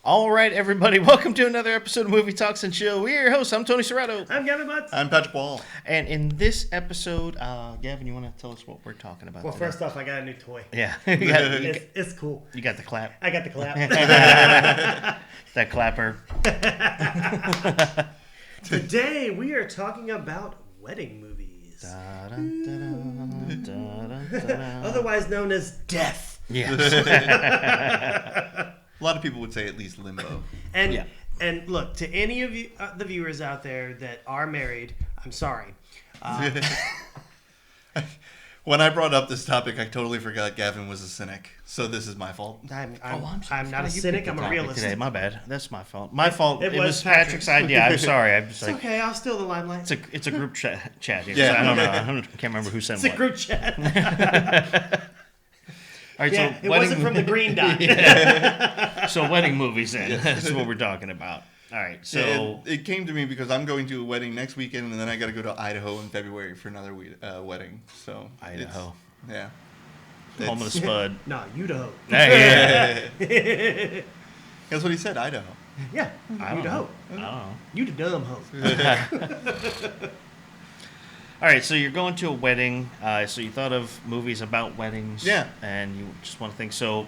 All right, everybody, welcome to another episode of Movie Talks and Chill. We're your hosts. I'm Tony Serrato. I'm Gavin Butts. I'm Patrick Wall. And in this episode, Gavin, you want to tell us what we're talking about Well, today? first off, I got a new toy. Yeah. It's cool. You got the clap. I got the clap. That clapper. Today, we are talking about wedding movies. Otherwise known as death. Yes. A lot of people would say at least limbo. And look, to any of you, the viewers out there that are married, I'm sorry. When I brought up this topic, I totally forgot Gavin was a cynic. So this is my fault. I'm not a cynic. I'm a realist. Today. My bad. That's my fault. My fault. It was Patrick's. Patrick's idea. I'm sorry. It's okay. I'll steal the limelight. It's a group chat here. Yeah. So I don't know. I can't remember who sent It's what. a group chat. All right, Yeah, so it wasn't from the green dot. So wedding movies then. That's what we're talking about. All right, so... It came to me because I'm going to a wedding next weekend, and then I got to go to Idaho in February for another wedding. So Idaho. Yeah. Home of the Spud. No, Idaho. Yeah. That's what he said, Idaho. Yeah, I don't Idaho. know. I don't know. You the dumb hoe. All right, so you're going to a wedding. So you thought of movies about weddings. Yeah. And you just want to think. So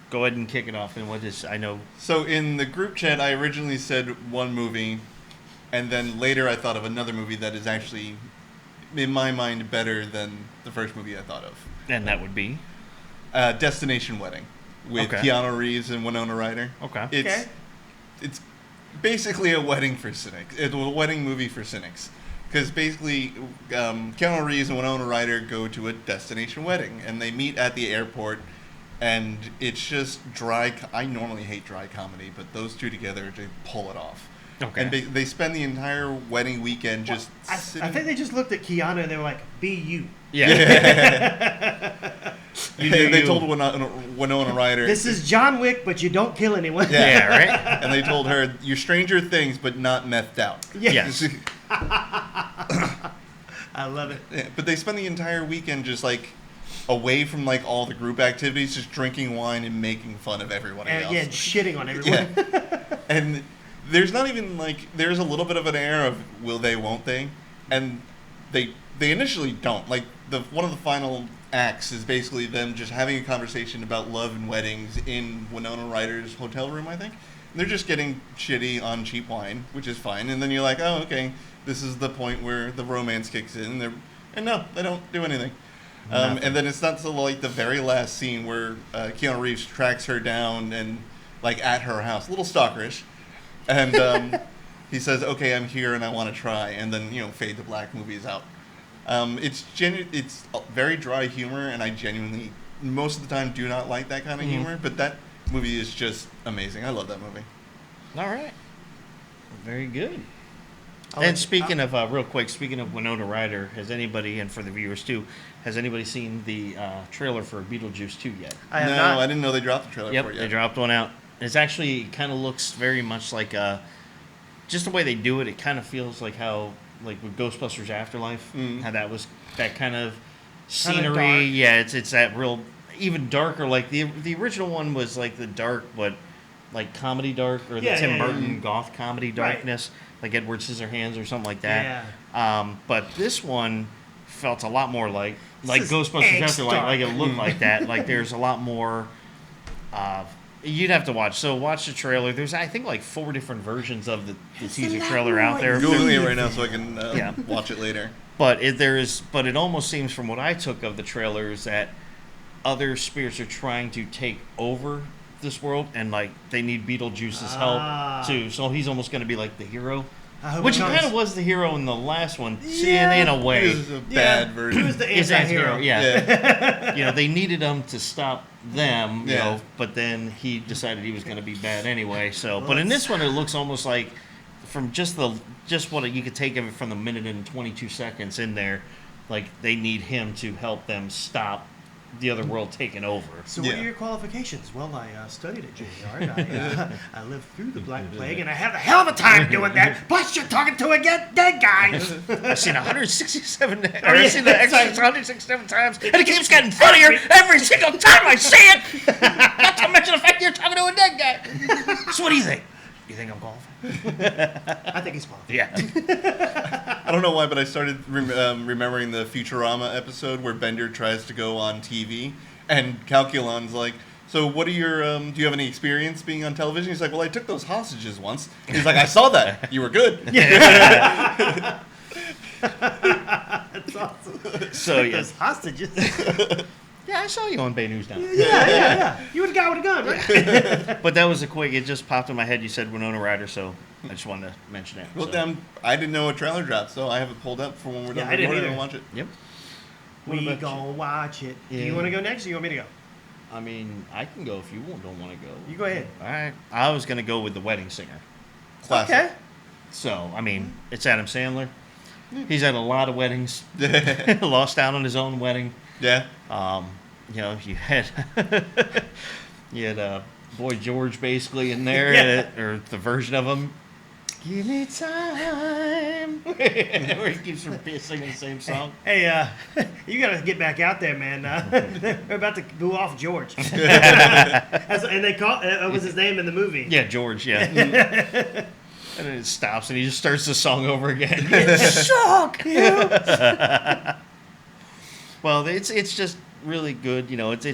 go ahead and kick it off. And what is, I know... So in the group chat, I originally said one movie, and then later I thought of another movie that is actually, in my mind, better than the first movie I thought of. And that would be? Destination Wedding with Keanu Reeves and Winona Ryder. Okay. It's basically a wedding for cynics. It's a wedding movie for cynics. Because basically, Keanu Reeves and Winona Ryder go to a destination wedding, and they meet at the airport, and it's just dry. I normally hate dry comedy, but those two together, they pull it off. Okay. And they spend the entire wedding weekend just I think they just looked at Keanu and they were like, "Be you." Yeah. They told Winona Ryder, "This is John Wick, but you don't kill anyone." Yeah, right? And they told her, "You're Stranger Things, but not methed out." Yes. I love it. Yeah, but they spend the entire weekend just like away from like all the group activities, just drinking wine and making fun of everyone else. Yeah, shitting on everyone. Yeah. And there's not even like, there's a little bit of an air of will they, won't they? And they initially don't. Like one of the final acts is basically them just having a conversation about love and weddings in Winona Ryder's hotel room, I think. And they're just getting shitty on cheap wine, which is fine. And then you're like, oh, okay, this is the point where the romance kicks in. And no, they don't do anything. And then it's not until like the very last scene where Keanu Reeves tracks her down and like at her house, a little stalkerish, and he says, "Okay, I'm here and I want to try," and then fade to black, movie's out. It's very dry humor, and I genuinely most of the time do not like that kind of humor, but that movie is just amazing. I love that movie. All right. Very good. And speaking of, real quick, speaking of Winona Ryder, has anybody, and for the viewers too, has anybody seen the trailer for Beetlejuice 2 yet? I have not. I didn't know they dropped the trailer for it yet. They dropped one out. It's actually kind of looks very much like, just the way they do it, it kind of feels like how, like with Ghostbusters Afterlife, how that was, that kind of scenery. Kinda dark. Yeah, it's that real, even darker, like the original one was like the dark, but like comedy dark, or the Tim Burton goth comedy darkness. Right. Like Edward Scissorhands or something like that. Yeah. But this one felt a lot more like Ghostbusters Afterlife. Like it looked like that. Like there's a lot more. You'd have to watch. So watch the trailer. There's I think like 4 different versions of the teaser trailer out there. I'm Googling it right now so I can watch it later. But it almost seems from what I took of the trailer is that other spirits are trying to take over this world, and like they need Beetlejuice's help too. So he's almost going to be like the hero, which he kind of was the hero in the last one. Yeah. In a way, He was a bad version. He was the anti-hero. Yeah. They needed him to stop them. Yeah. But then he decided he was going to be bad anyway. So, but in this one, it looks almost like from just what you could take of it from the minute and 22 seconds in there, like they need him to help them stop the other world taking over. So what are your qualifications? Well, I studied at Juilliard. I lived through the Black Plague, and I had a hell of a time doing that. Plus, you're talking to a dead guy. I've seen 167. I've seen the Exorcist 167 times, and it keeps getting funnier every single time I see it. Not to mention the fact you're talking to a dead guy. So what do you think? You think I'm qualified? I think he's qualified. Yeah. I don't know why, but I started remembering the Futurama episode where Bender tries to go on TV, and Calculon's like, so what are your, do you have any experience being on television? He's like, well, I took those hostages once. He's like, I saw that. You were good. That's awesome. So yeah. Those hostages. Yeah, I saw you on Bay News Now. Yeah. You would have got with a gun, right? But that was a quick. It just popped in my head. You said Winona Ryder, so I just wanted to mention it. Well, so. then I didn't know a trailer dropped, so I have it pulled up for when we're done I didn't recording either. and watch it. Yep. We about gonna watch it. Do Yeah. you want to go next, or you want me to go? I mean, I can go if you don't want to go. You go ahead. All right. I was gonna go with The Wedding Singer. Classic. Okay. So I mean, it's Adam Sandler. He's had a lot of weddings. Lost out on his own wedding. Yeah. You know, you had Boy George basically in there, Yeah. or the version of him. Give me time. Where he keeps singing the same song. Hey, you gotta get back out there, man. They're about to boo off George. And they call what was his name in the movie? Yeah, George. Yeah. And then it stops, and he just starts the song over again. Suck you. Well, it's just really good. You know, it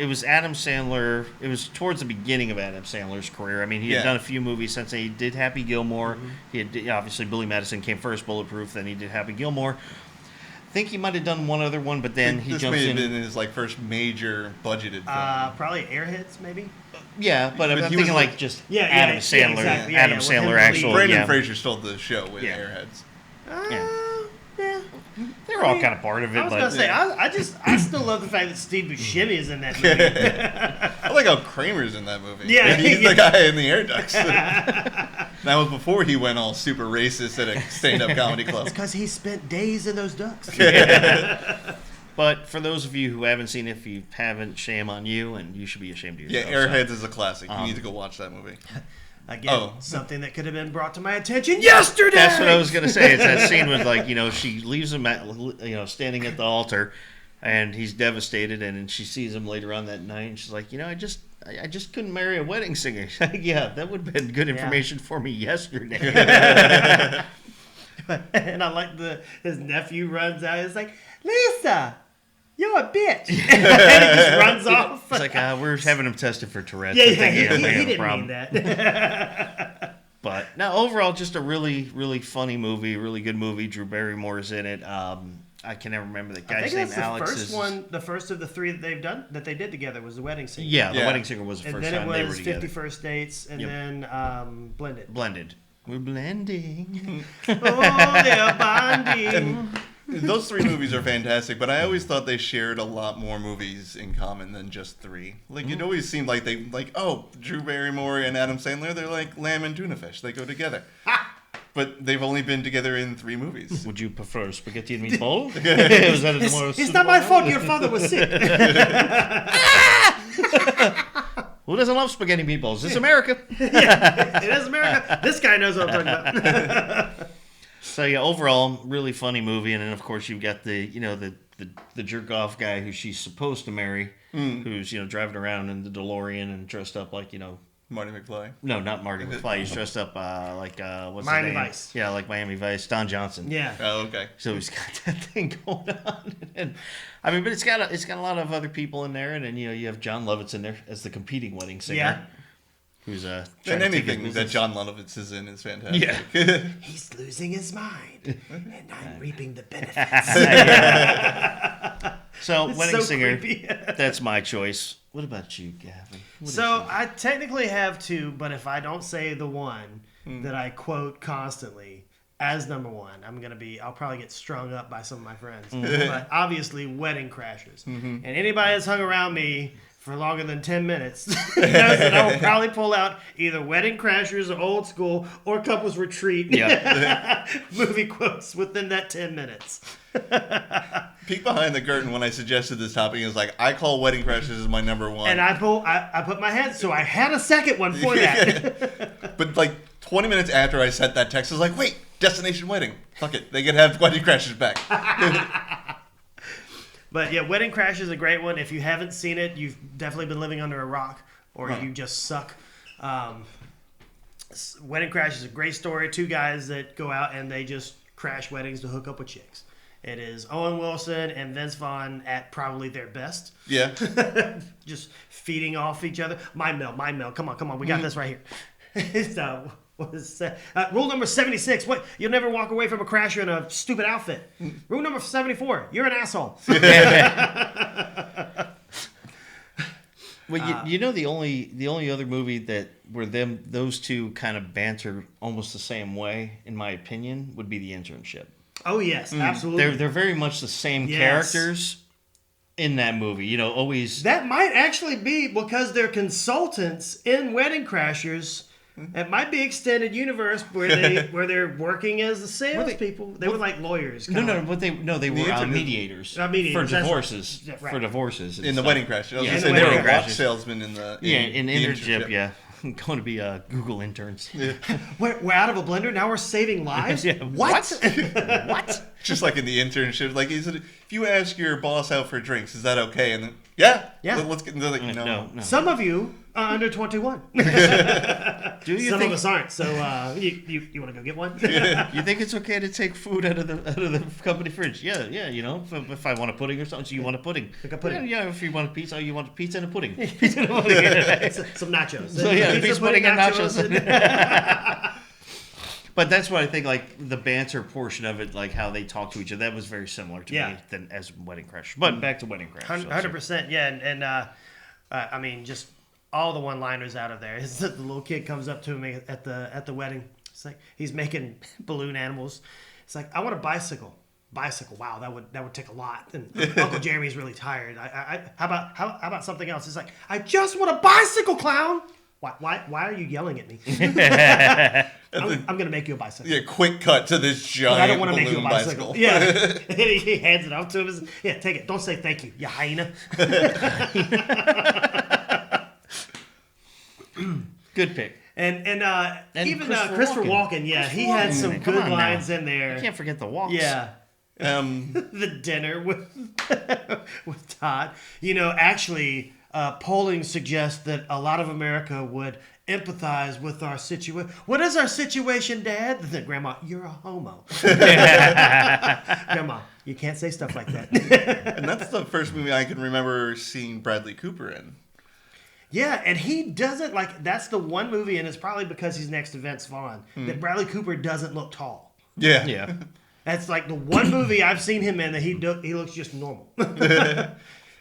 was Adam Sandler. It was towards the beginning of Adam Sandler's career. I mean, he had done a few movies since then. He did Happy Gilmore. He had obviously Billy Madison came first, Bulletproof. Then he did Happy Gilmore. I think he might have done one other one, but then he this jumps may have in. been his first major budgeted film. Probably Airheads, maybe. Yeah, but I'm he thinking was like like- just Yeah, Adam yeah, Sandler. exactly. Adam with him Sandler to actual. lead. Brandon yeah. Fraser stole the show with Yeah. Airheads. Yeah. Yeah. They were all kind of part of it, I was but gonna say, I still love the fact that Steve Buscemi is in that movie. I like how Kramer's in that movie. Yeah, He's yeah. the guy in the air ducts. That was before he went all super racist at a stand-up comedy club. Because he spent days in those ducks. But for those of you who haven't seen it, if you haven't, shame on you, and you should be ashamed of Yeah, yourself. Airheads is a classic. You need to go watch that movie. Again, something that could have been brought to my attention yesterday. That's what I was gonna say. It's that scene with she leaves him standing at the altar, and he's devastated, and then she sees him later on that night, and she's like, I just couldn't marry a wedding singer. Yeah, that would have been good information for me yesterday. And I like his nephew runs out. He's like, Lisa, you're a bitch. And he just runs off. It's like we're having him tested for Tourette's. Yeah, I think he may have a didn't problem. mean that. But no, overall, just a really, really funny movie, really good movie. Drew Barrymore's in it. I can never remember the I guy's think name. that's the Alex first is one. The first of the three that they did together was The Wedding Singer. Yeah, The Yeah. Wedding Singer was the And first then time it they were was together. 50 First Dates, and Yep. then Blended. Blended. We're blending. Oh, they're bonding. Those three movies are fantastic, but I always thought they shared a lot more movies in common than just three. Like, it always seemed like Drew Barrymore and Adam Sandler, they're like lamb and tuna fish. They go together. But they've only been together in 3 movies. Would you prefer spaghetti and meatball? Was that a more It's not my fault your father was sick. Who doesn't love spaghetti and meatballs? It's America. It is America. This guy knows what I'm talking about. So yeah, overall, really funny movie, and then of course you've got the jerk off guy who she's supposed to marry, who's driving around in the DeLorean and dressed up like Marty McFly. no, not Marty McFly. He's dressed up like what's Miami his name? Vice. Yeah, like Miami Vice. Don Johnson. Yeah. Oh, okay. So he's got that thing going on, and I mean, but it's got a lot of other people in there, and then you have John Lovitz in there as the competing wedding singer. Yeah. Who's And trying to take his anything that business. John Lovitz is in is fantastic. Yeah. He's losing his mind, and I'm reaping the benefits. So It's wedding so singer. creepy. That's my choice. What about you, Gavin? What is So yours? I technically have 2, but if I don't say the one that I quote constantly as number 1, I'll probably get strung up by some of my friends. But obviously, Wedding Crashers. And anybody that's hung around me for longer than 10 minutes knows that I will probably pull out either Wedding Crashers or Old School or Couples Retreat movie quotes within that 10 minutes. Peek behind the curtain when I suggested this topic is like, I call Wedding Crashers as my number 1. And I put my hand, so I had a second one for that. But like 20 minutes after I sent that text, I was like, wait, Destination Wedding. Fuck it. They can have Wedding Crashers back. But yeah, Wedding Crash is a great one. If you haven't seen it, you've definitely been living under a rock, or you just suck. Wedding Crash is a great story. Two guys that go out and they just crash weddings to hook up with chicks. It is Owen Wilson and Vince Vaughn at probably their best. Yeah. Just feeding off each other. Mind meld. Come on. We got this right here. So, rule number 76. What? You'll never walk away from a crasher in a stupid outfit. Rule number 74. You're an asshole. Well, you know the only other movie that where those two kind of banter almost the same way, in my opinion, would be The Internship. Oh yes, absolutely. They're very much the same characters in that movie. You know, always. That might actually be because they're consultants in Wedding Crashers. It might be extended universe where they're working as the salespeople. They were like lawyers. They were mediators for divorces. Right. For divorces In the Wedding Crash. I was Yeah, going to in say the they were Wedding watch Crashers. salesmen in the in the Internship, yeah. Going to be Google interns. Yeah. We're out of a blender. Now we're saving lives. Yeah. What? What? Just like in the internship, like if you ask your boss out for drinks, is that okay? And then yeah. Let's get into like no. Some of you are under 21. Do you Some think of us aren't. So you want to go get one? you think it's okay to take food out of the company fridge? Yeah. You know, if I want a pudding or something, so you want a pudding. Like a pudding. Yeah. If you want a pizza, you want a pizza and a pudding. Some nachos. So yeah, pizza, pudding, and nachos. and- But that's what I think. Like the banter portion of it, like how they talk to each other, that was very similar to me than as Wedding Crash. But back to Wedding Crash. 100%. Yeah, and I mean, just all the one-liners out of there. Is that the little kid comes up to me at the wedding. It's like he's making balloon animals. It's like, I want a bicycle. Wow, that would take a lot. And Uncle Jeremy's really tired. How about something else? It's like, I just want a bicycle, clown. Why are you yelling at me? I'm gonna make you a bicycle. Yeah, quick cut to this giant I don't want to make you a balloon bicycle. Yeah, and he hands it off to him. Yeah, take it. Don't say thank you, you hyena. Good pick. And even Christopher Christopher Walken, he had some good lines in there. You can't forget the walks. Yeah. The dinner with Todd. You know, actually, polling suggests that a lot of America would empathize with our situation. What is our situation, Dad? Grandma, you're a homo. Grandma, you can't say stuff like that. And that's the first movie I can remember seeing Bradley Cooper in. Yeah, and he doesn't, that's the one movie, and it's probably because he's next to Vince Vaughn, that Bradley Cooper doesn't look tall. Yeah. Yeah. That's like the one movie I've seen him in that he looks just normal.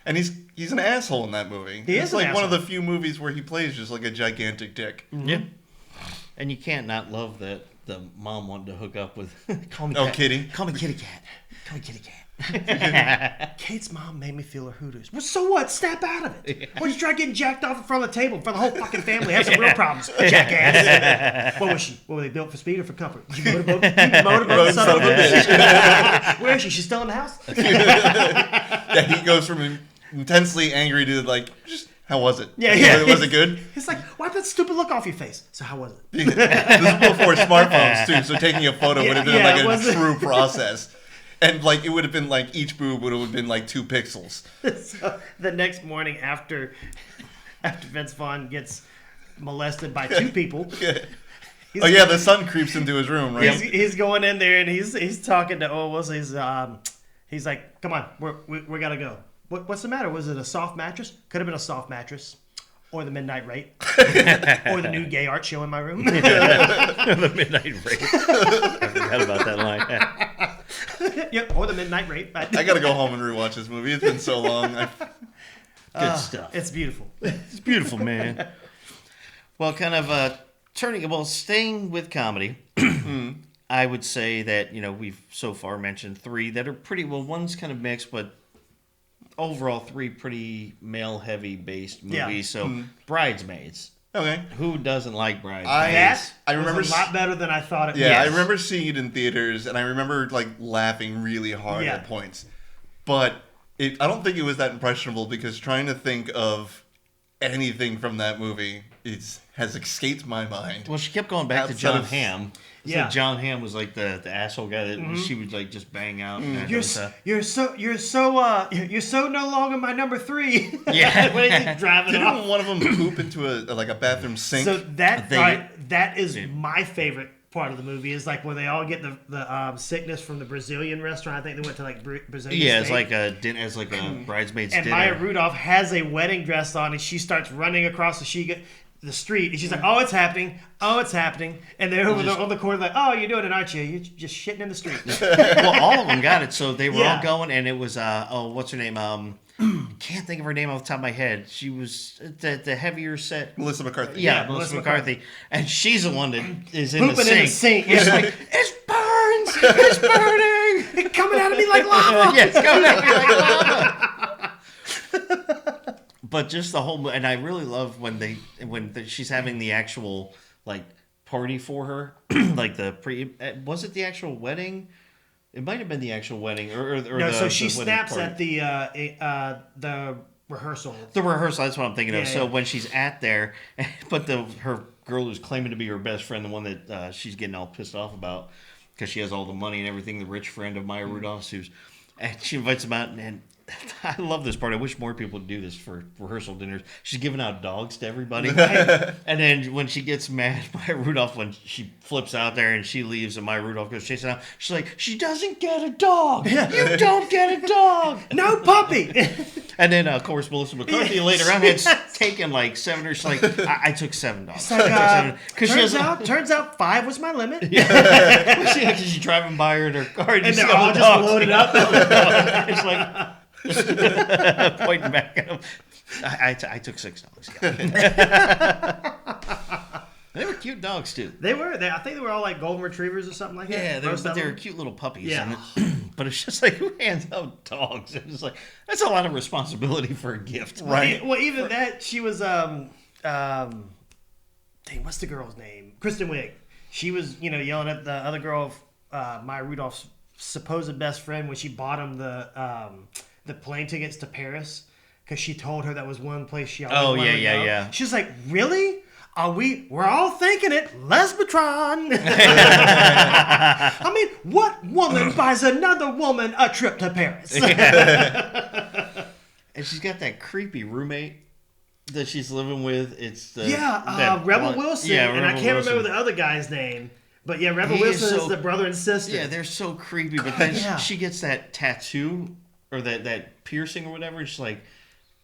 And he's an asshole in that movie. He is It's an like one of the asshole. few movies where he plays just like a gigantic dick. Yeah. And you can't not love that the mom wanted to hook up with call me Kitty. Call me Kitty Cat. Call me Kitty Cat. Kate's mom made me feel her hooters. Well, so what? Snap out of it. Why don't you try getting jacked off in front of the table in front of the whole fucking family? Have some real problems, jackass. What was she? What were they built for speed or for comfort? Did you motorboat? Son of a bitch. Where is she? She's still in the house? Yeah, he goes from intensely angry to like, just how was it? Yeah. Was it good? It's like, wipe that stupid look off your face. So how was it? This is before smartphones too, so taking a photo would have been Yeah, like was a it? true process. And like it would have been like each boob would have been like 2 pixels. So the next morning after Vince Vaughn gets molested by 2 people. Oh yeah, the son creeps into his room, right? He's going in there and he's talking to Owen Wilson. He's like, "Come on, we gotta go. What's the matter? Was it a soft mattress? Could have been a soft mattress, or the midnight rape, or the new gay art show in my room." The midnight rape. I forgot about that line. Yep, or the midnight rape. I gotta go home and rewatch this movie. It's been so long. Good stuff. It's beautiful. It's beautiful, man. Well, kind of staying with comedy, I would say that, we've so far mentioned 3 that are pretty, one's kind of mixed, but overall 3 pretty male-heavy based movies. Yeah. So, Bridesmaids. Okay. Who doesn't like Bridesmaids? That I remember was a lot better than I thought it was. Yeah, I remember seeing it in theaters, and I remember like laughing really hard at points. But I don't think it was that impressionable because trying to think of anything from that movie has escaped my mind. Well, she kept going back to Outside John of- Hamm. It's Yeah. like John Hamm was like the asshole guy that she would like just bang out. And that You're kind of so you're so no longer my number 3. Yeah. When he's driving Didn't off. one of them poop into a bathroom sink? So that They- that is my favorite part of the movie is like when they all get the sickness from the Brazilian restaurant. I think they went to like Brazilian. Yeah, it's steak. like a bridesmaid's And dinner. Maya Rudolph has a wedding dress on, and she starts running across the street, and she's like, "Oh, it's happening! Oh, it's happening!" And they're on the corner like, "Oh, you're doing it, aren't you? You're just shitting in the street." Well, all of them got it, so they were Yeah. all going, and it was what's her name? Can't think of her name off the top of my head. She was the heavier set. Melissa McCarthy. Yeah, Yeah, Melissa Melissa McCarthy, and she's the one that is in the Pooping sink. in the sink. It's Yeah. like it burns, it's burning. It's coming out of me like lava. Yeah, it's coming at me like lava. But just the whole, and I really love when she's having the actual like party for her, like was it the actual wedding? It might have been the actual wedding, or No, the, so she the wedding snaps party. at the rehearsal. The rehearsal, that's what I'm thinking of. Yeah, So yeah. when she's at there, but her girl who's claiming to be her best friend, the one that she's getting all pissed off about because she has all the money and everything, the rich friend of Maya Rudolph's, and she invites him out, and I love this part. I wish more people would do this for rehearsal dinners. She's giving out dogs to everybody. And then when she gets mad, Maya Rudolph, when she flips out there and she leaves and Maya Rudolph goes chasing out, she's like, she doesn't get a dog. You don't get a dog. No puppy. And then, of course, Melissa McCarthy later on had taken like 7 or she's like, I took 7 dogs. It's like, Because turns out 5 was my limit. she's driving by her in her car and, And you they're see all the just dogs. loaded up. It's like pointing back at him. I took 6 dogs. Yeah. They were cute dogs too. They were. I think they were all like golden retrievers or something like that. Yeah, Most of they were them. cute little puppies. Yeah. But it's just like, who hands out dogs? It's like, that's a lot of responsibility for a gift. Right. Well, even that, she was dang, what's the girl's name? Kristen Wiig. She was, yelling at the other girl, Maya Rudolph's supposed best friend, when she bought him the plane tickets to Paris because she told her that was one place she always Oh, wanted to yeah, go. yeah. She's like, really? We're all thinking it, lesbotron. I mean, what woman buys another woman a trip to Paris? And she's got that creepy roommate that she's living with. It's the Rebel Wilson, Yeah, and I Rebel can't Wilson. remember the other guy's name. But yeah, Rebel He is Wilson is so- the brother and sister. Yeah, they're so creepy. But then Yeah. she gets that tattoo or that piercing or whatever. And she's like,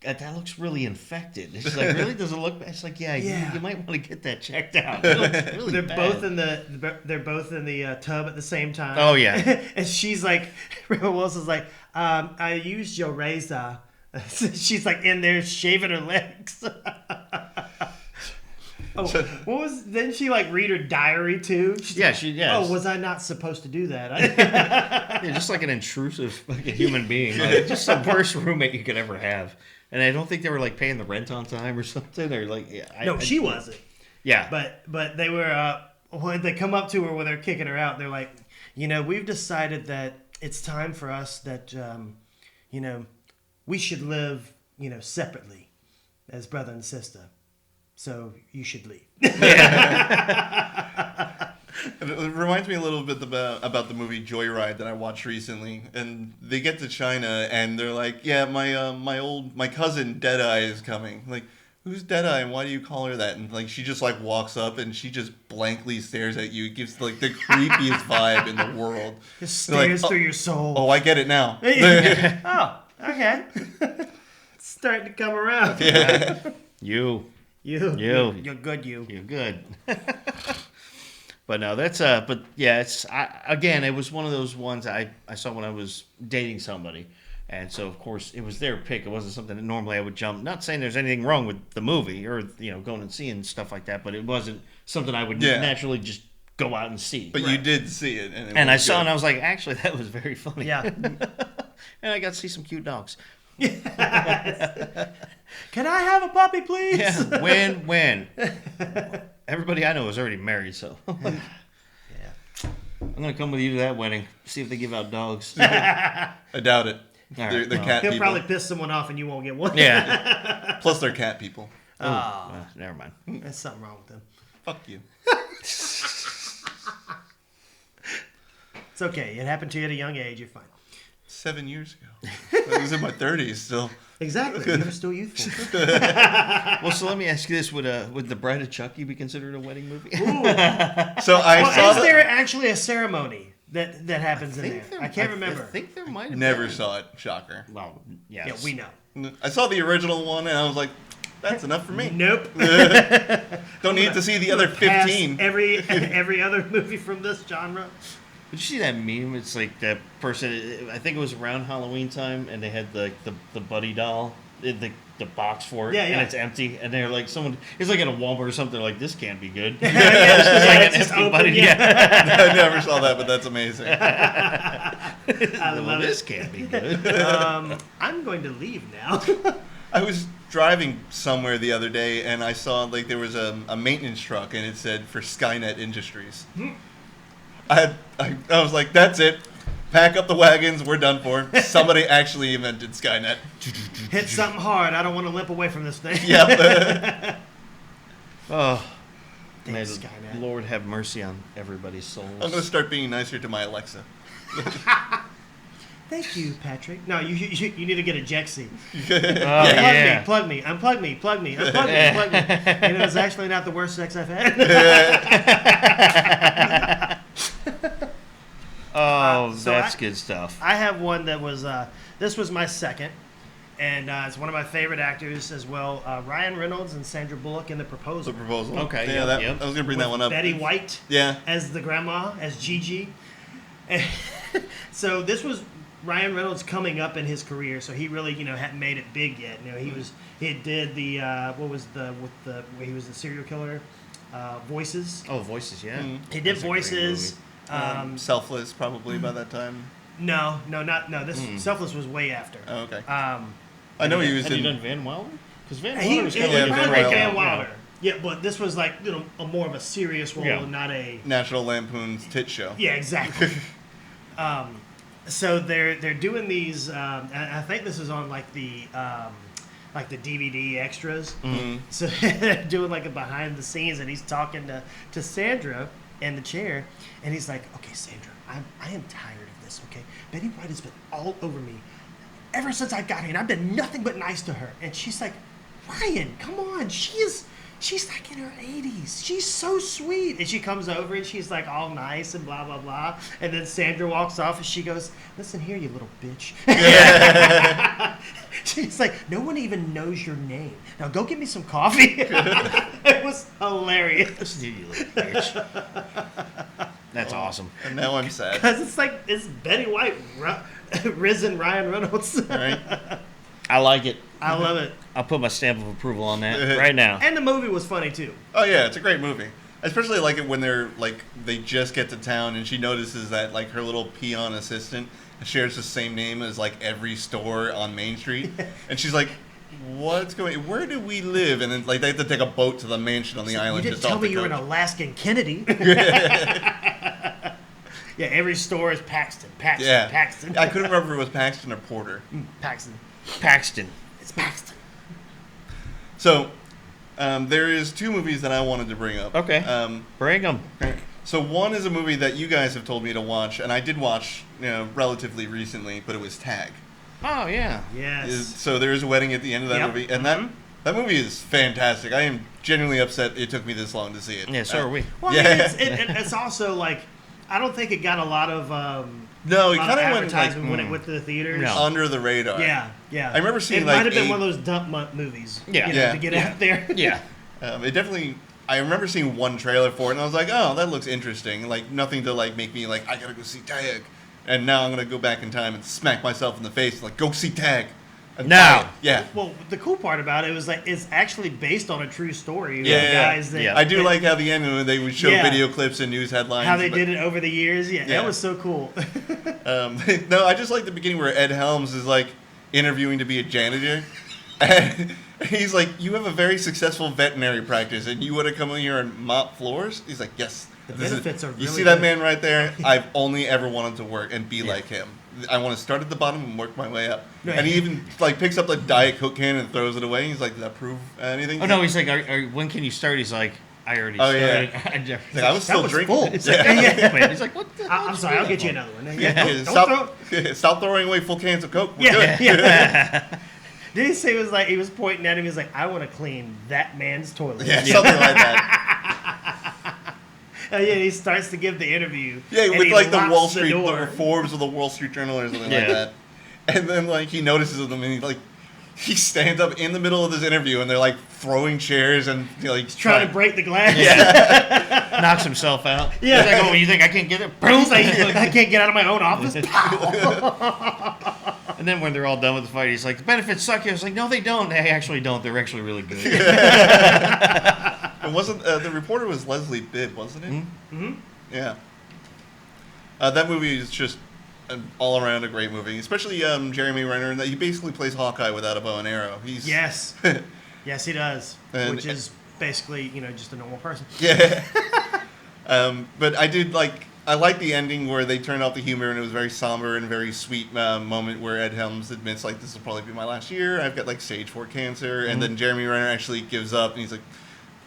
that looks really infected. It's like, really? Does it look bad? It's like, yeah. You might want to get that checked out. It looks really They're bad. both in the tub at the same time. Oh, yeah. And she's like, Rebel Wilson's like, I used your razor. She's like in there shaving her legs. Didn't she like read her diary too? Oh, was I not supposed to do that? Yeah, just like an intrusive like a human being. Like, just the worst roommate you could ever have. And I don't think they were like paying the rent on time or something. Or like, She wasn't. Yeah. But they were when they come up to her when they're kicking her out, they're like, we've decided that it's time for us that we should live, separately as brother and sister. So you should leave. It reminds me a little bit about the movie Joyride that I watched recently, and they get to China and they're like, "Yeah, my cousin Deadeye is coming." Like, who's Deadeye and why do you call her that? And like, she just like walks up and she just blankly stares at you. It gives like the creepiest vibe in the world. Just They're like, stares through your soul. Oh, I get it now. Oh, okay. It's starting to come around. Yeah. You're You're good. good. But no, that's but yeah, again, it was one of those ones I saw when I was dating somebody. And so, of course, it was their pick. It wasn't something that normally I would jump. Not saying there's anything wrong with the movie or, going and seeing stuff like that, but it wasn't something I would naturally just go out and see. But you did see it. And I saw it and I was like, actually, that was very funny. Yeah. And I got to see some cute dogs. Can I have a puppy, please? Yeah, when? Everybody I know is already married, so. Yeah. I'm going to come with you to that wedding, see if they give out dogs. I doubt it. All They're right, well. cat He'll people. probably piss someone off and you won't get one. Yeah. Plus, they're cat people. Oh, Never mind. there's something wrong with him. Fuck you. It's okay. It happened to you at a young age. You're fine. 7 years ago. I was in my 30s still. Exactly. You're still youthful. Well, so let me ask you this: would The Bride of Chucky be considered a wedding movie? So Well, saw is that. there actually a ceremony that happens in there? I can't remember. I think there might have Never been. saw it. Shocker. Well, yes. Yeah, we know. I saw the original one and I was like, that's enough for me. Nope. Don't need to see the other Pass 15. every other movie from this genre. Did you see that meme? It's like that person. I think it was around Halloween time, and they had the Buddy doll, the box for it, Yeah, yeah. and it's empty. And they're like, someone. It's like at a Walmart or something. Like, this can't be good. Yeah, It's it's like an just empty open, Buddy. yeah. I never saw that, but that's amazing. I Well, love this it. can't be good. I'm going to leave now. I was driving somewhere the other day and I saw like there was a maintenance truck and it said for Skynet Industries. I was like, that's it. Pack up the wagons. We're done for. Somebody actually invented Skynet. Hit something hard. I don't want to limp away from this thing. Yep. Oh, Damn may the Skynet. Lord have mercy on everybody's souls. I'm gonna start being nicer to my Alexa. Thank you, Patrick. No, you need to get a Jexy. Oh, yeah. Plug me, unplug me, plug me, unplug me, unplug me. You know, it's actually not the worst sex I've had. Oh, So that's I- good stuff. I have one that was, this was my second, and it's one of my favorite actors as well. Ryan Reynolds and Sandra Bullock in The The Proposal. proposal. Okay, Yeah, yep, yep. I was gonna bring that With one up. Betty White Yeah. as the grandma, as Gigi. And so this was Ryan Reynolds coming up in his career, so he really, hadn't made it big yet. He did the where he was the serial killer, Voices. Oh, Voices, yeah. He did That's a great Voices. movie. Selfless probably by that time. No. This Selfless was way after. Oh, okay. Um, I know he was Had he in. done Van Wilder? Because Van he Wilder was kind of yeah, like Van probably Wilder. Van Wilder. Yeah, but this was like a more of a serious role, Yeah. and not a. National Lampoon's Tit Show. Yeah, exactly. So they're doing these. And I think this is on like the DVD extras. So they're doing like a behind the scenes, and he's talking to Sandra in the chair, and he's like, "Okay, Sandra, I am tired of this. Okay, Betty White has been all over me ever since I got here, and I've been nothing but nice to her." And she's like, "Ryan, come on, She's like in her 80s. She's so sweet." And she comes over and she's like all nice and blah, blah, blah. And then Sandra walks off and she goes, "Listen here, you little bitch." She's like, "No one even knows your name. Now go get me some coffee." It was hilarious. Listen to you, little bitch. That's awesome. And now I'm sad. Because it's Betty White, risen Ryan Reynolds. Right? I like it. I love it. I'll put my stamp of approval on that right now. And the movie was funny too. Oh yeah, it's a great movie. I especially like it when they're like they just get to town and she notices that like her little peon assistant shares the same name as like every store on Main Street, and she's like, "What's going? Where do we live?" And then like they have to take a boat to the mansion on the island. You didn't just tell off me the you were an coast. Alaskan Kennedy. Yeah, every store is Paxton. Yeah, Paxton. I couldn't remember if it was Paxton or Porter. Paxton. Paxton. It's Paxton. So there is two movies that I wanted to bring up. Okay. Bring them. So one is a movie that you guys have told me to watch, and I did watch, relatively recently, but it was Tag. Oh, yeah. Yes. So there is a wedding at the end of that Yep. movie, and that movie is fantastic. I am genuinely upset it took me this long to see it. Yeah, so are we. Well, Yeah. I mean, it's also like, I don't think it got a lot of No, it lot kind of of went advertisement like when it went to the theaters. No. under the radar. Yeah, yeah. I remember seeing, it like, might have been 8 one of those dump month movies. Yeah. Yeah. To get Yeah. out there. Yeah. It definitely. I remember seeing one trailer for it, and I was like, "Oh, that looks interesting." Like nothing to like make me like I gotta go see Tag. And now I'm gonna go back in time and smack myself in the face like, "Go see Tag." And Now. buy it. Yeah. Well, the cool part about it was like it's actually based on a true story. Yeah, of yeah. guys that Yeah. I do like how the end when they would show Yeah. video clips and news headlines. how they but- did it over the years. Yeah, Yeah. that was so cool. No, I just like the beginning where Ed Helms is like interviewing to be a janitor. And he's like, "You have a very successful veterinary practice, and you want to come in here and mop floors?" He's like, "Yes." The This is- benefits are You really see that good." man right there? I've only ever wanted to work and be like him. I want to start at the bottom and work my way up. Right. And he even like picks up the Diet Coke can and throws it away. He's like, "Does that prove anything?" Oh no, he's like, when can you start? He's like, I already Oh, started. yeah. I never- He's like, I was still was drinking. full. It's like, yeah. He's like, what the hell I'm did sorry, you I'll do get you that another one. Yeah, Don't throw. stop throwing away full cans of Coke. We're Yeah, good. yeah. Did he say it was like he was pointing at him? He was like, "I want to clean that man's toilet." Yeah, something like that. And yeah, he starts to give the interview. Yeah, and with he like the locks Wall Street, door. the Forbes or the Wall Street Journal or something Yeah. like that. And then like he notices them and he stands up in the middle of this interview and they're like throwing chairs and He's trying to break the glass. knocks himself out. Yeah. He's like, oh, you think I can't get it? Boom. He's like, I can't get out of my own office. And then when they're all done with the fight, he's like, the benefits suck. I was like, no, they don't. They actually don't. They're actually really good. It wasn't the reporter was Leslie Bibb, wasn't it? Mm-hmm. Yeah. That movie is just an all around a great movie, especially Jeremy Renner. That he basically plays Hawkeye without a bow and arrow. He's Yes. Yes, he does. And- Which is basically, just a normal person. Yeah. But I like the ending where they turned off the humor and it was very somber and very sweet moment where Ed Helms admits like this will probably be my last year. I've got like stage 4 cancer, and then Jeremy Renner actually gives up and he's like,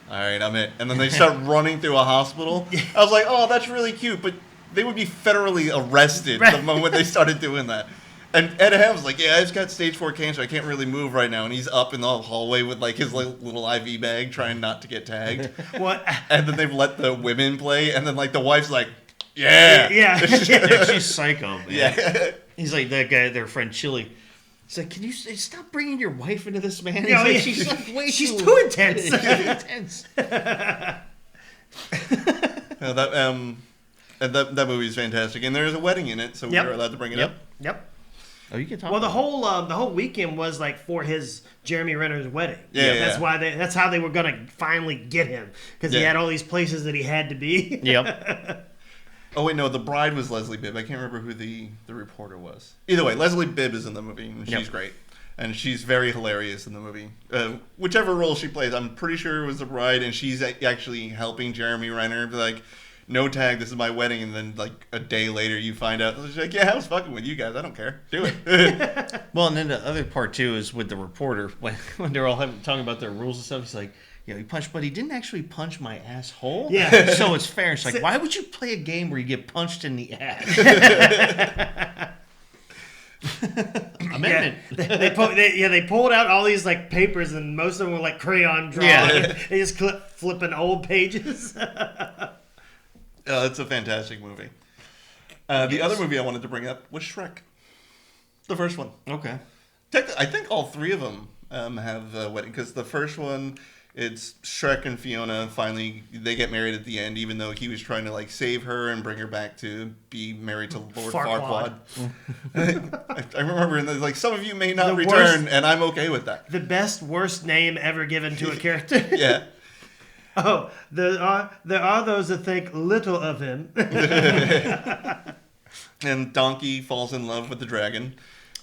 all right, I'm it. And then they start running through a hospital. I was like, oh, that's really cute, but they would be federally arrested the moment they started doing that. And Ed Helms was like, yeah, I've got stage 4 cancer. I can't really move right now. And he's up in the hallway with like his little IV bag trying not to get tagged. What? And then they've let the women play. And then like the wife's like, yeah. Yeah. Yeah, she's psycho, man. Yeah. He's like that guy, their friend Chili. He's like, can you stop bringing your wife into this, man? He's Yeah, like, yeah. she's like way She's too too intense. Too intense. That movie is fantastic. And there's a wedding in it, so Yep. we're allowed to bring it Yep. up. Yep. Oh, you can talk. Well, the about whole weekend was like for his Jeremy Renner's wedding. Yeah, That's yeah. why that's how they were gonna finally get him, because he Yeah. had all these places that he had to be. it. Yep. Oh, wait, no, the bride was Leslie Bibb. I can't remember who the reporter was. Either way, Leslie Bibb is in the movie, and she's Yep. great. And she's very hilarious in the movie. Whichever role she plays, I'm pretty sure it was the bride, and she's actually helping Jeremy Renner. Be like, no tag, this is my wedding. And then, like, a day later, you find out. She's like, yeah, I was fucking with you guys. I don't care. Do it. Well, and then the other part too is with the reporter when they're all talking about their rules and stuff. He's like, he punched, but he didn't actually punch my asshole. Yeah. So it's fair. It's like, why would you play a game where you get punched in the ass? Amendment. They pulled out all these like papers, and most of them were like crayon drawing. Yeah. They just flipping old pages. It's a fantastic movie. The other movie I wanted to bring up was Shrek. The first one. Okay. I think all three of them have a wedding, because the first one, it's Shrek and Fiona. Finally, they get married at the end, even though he was trying to like save her and bring her back to be married to Lord Farquaad. Farquaad. I remember, and like, some of you may not The return, worst- and I'm okay with that. The worst name ever given to a character. Yeah. Oh, there are those that think little of him. And Donkey falls in love with the dragon.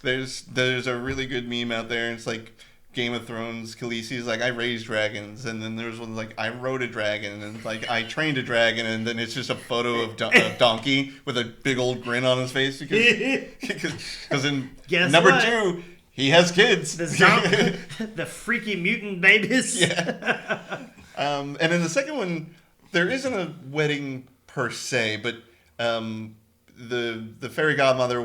There's a really good meme out there. It's like Game of Thrones. Khaleesi's like, I raised dragons, and then there's one like, I rode a dragon, and like, I trained a dragon, and then it's just a photo of Donkey with a big old grin on his face because in Guess number what? 2 he has kids. The freaky mutant babies. Yeah. And in the second one, there isn't a wedding per se, but the fairy godmother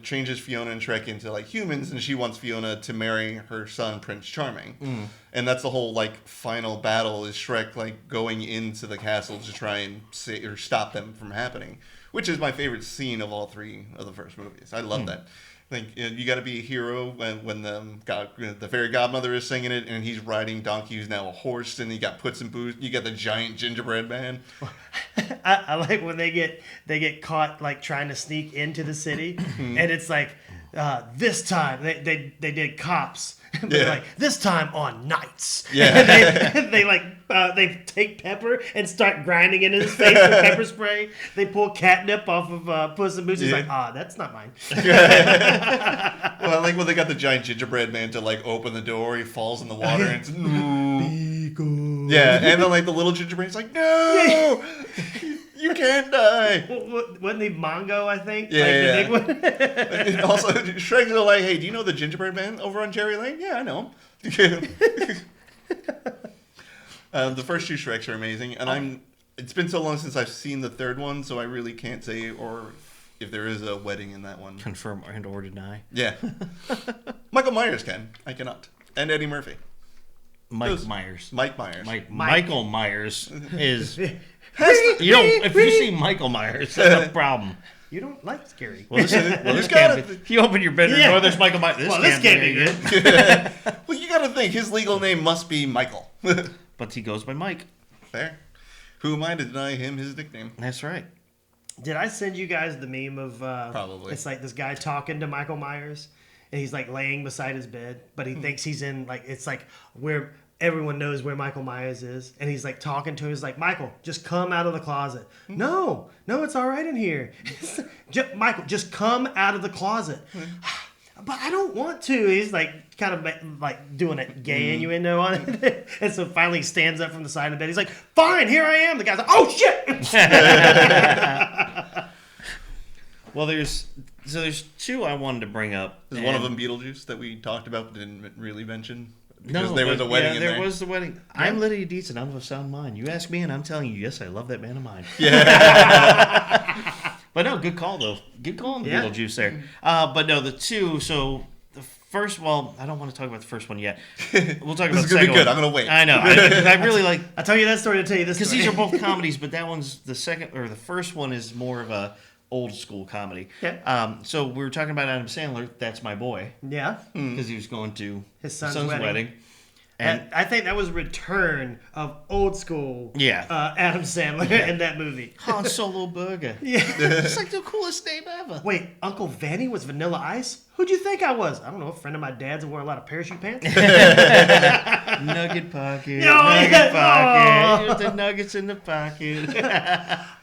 changes Fiona and Shrek into like humans, and she wants Fiona to marry her son Prince Charming. And that's the whole like final battle, is Shrek like going into the castle to try and stop them from happening, which is my favorite scene of all three of the first movies. I love that. I think you got to be a hero when the fairy godmother is singing it, and he's riding Donkey, who's now a horse, and you got Puss in Boots. You got the giant gingerbread man. I like when they get caught like trying to sneak into the city, and it's like this time they did cops. They're Yeah. like, this time on nights. Yeah. And they take pepper and start grinding it in his face with pepper spray. They pull catnip off of Puss in Boots. He's Yeah. like, that's not mine. Well, I like when they got the giant gingerbread man to like open the door. He falls in the water, and it's yeah, and then like the little gingerbread's like, no. You can't die. Wasn't he Mongo, I think? Yeah, like yeah. the big one? And also, Shrek's like, hey, do you know the Gingerbread Man over on Cherry Lane? Yeah, I know him. The first two Shreks are amazing, and it's been so long since I've seen the third one, so I really can't say or if there is a wedding in that one. Confirm and or deny. Yeah. Michael Myers can. I cannot. And Eddie Murphy. Mike Myers. Michael Myers is... if you see Michael Myers, that's a problem. You don't like scary. Well, this can't be. You open your bedroom door, there's Michael Myers. This can't be good. Well, you gotta think, his legal name must be Michael. But he goes by Mike. Fair. Who am I to deny him his nickname? That's right. Did I send you guys the meme of... Probably. It's like this guy talking to Michael Myers, and he's like laying beside his bed, but he thinks he's in, like, it's like where everyone knows where Michael Myers is, and he's like talking to him. He's like, Michael, just come out of the closet. No, it's all right in here. Michael, just come out of the closet. But I don't want to. He's like kind of like doing a gay innuendo on it. And so finally he stands up from the side of the bed. He's like, fine, here I am. The guy's like, oh shit. Well, there's two I wanted to bring up. Is one of them Beetlejuice that we talked about but didn't really mention? Because No, there was a wedding in there. There was the wedding. Yeah. I'm Lydia Dietz and I'm of a sound mind. You ask me and I'm telling you, yes, I love that man of mine. Yeah. But no, good call though. Good call on the Beetlejuice there. But no, the two. So the first, well, I don't want to talk about the first one yet. We'll talk about the second one. This is gonna be good. I'm gonna wait. I know. I really like. I'll tell you that story to tell you this because story. these are both comedies, but that one's the second or the first one is more of a old school comedy. Yeah. So we were talking about Adam Sandler. That's my boy. Yeah. Because he was going to his son's wedding. And I think that was return of old school Adam Sandler in that movie. Han Solo Burger. Yeah. It's like the coolest name ever. Wait, Uncle Vanny was Vanilla Ice? Who'd you think I was? I don't know, a friend of my dad's who wore a lot of parachute pants? Nugget pocket. Nugget pocket. Here's the nuggets in the pocket.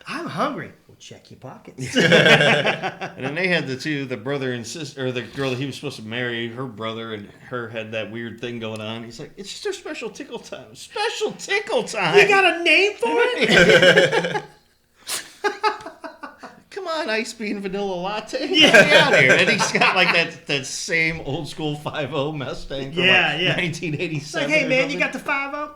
I'm hungry. Well, check your pockets. And then they had the brother and sister, or the girl that he was supposed to marry, her brother and her had that weird thing going on. He's like, it's just their special tickle time. Special tickle time. You got a name for it? Come on, ice bean vanilla latte. Get me out here. And he's got like that same old school 5.0 Mustang from 1987. It's like, hey man, you got the 5.0?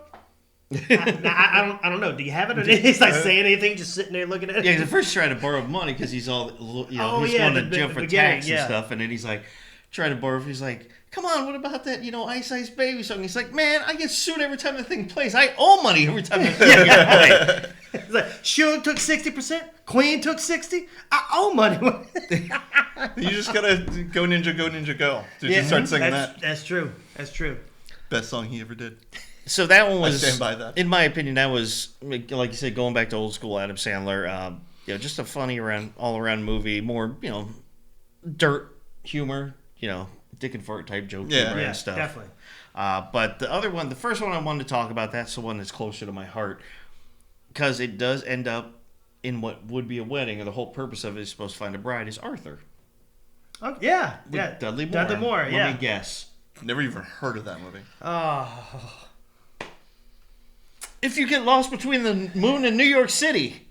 I don't know. Do you have it? Or he's like saying anything, just sitting there looking at it. Yeah, because at first trying to borrow money because he's all, he's going to jail for tax and stuff. And then he's like, trying to borrow. He's like, come on, what about that, Ice Ice Baby song? He's like, man, I get sued every time the thing plays. I owe money every time the thing plays. It's like, Suge took 60%, Queen took 60%. I owe money. You just gotta go ninja, go. Just start singing that. That's true. Best song he ever did. So that one was, I stand by that. In my opinion, that was, like you said, going back to old school Adam Sandler. Just a funny all around movie, more dirt humor, dick and fart type joke humor and stuff. Definitely. But the other one, the first one I wanted to talk about, that's the one that's closer to my heart because it does end up in what would be a wedding, and the whole purpose of it is supposed to find a bride. Is Arthur? Oh yeah, Dudley Moore. Dudley Moore. Let me guess. Never even heard of that movie. Oh. If you get lost between the moon and New York City.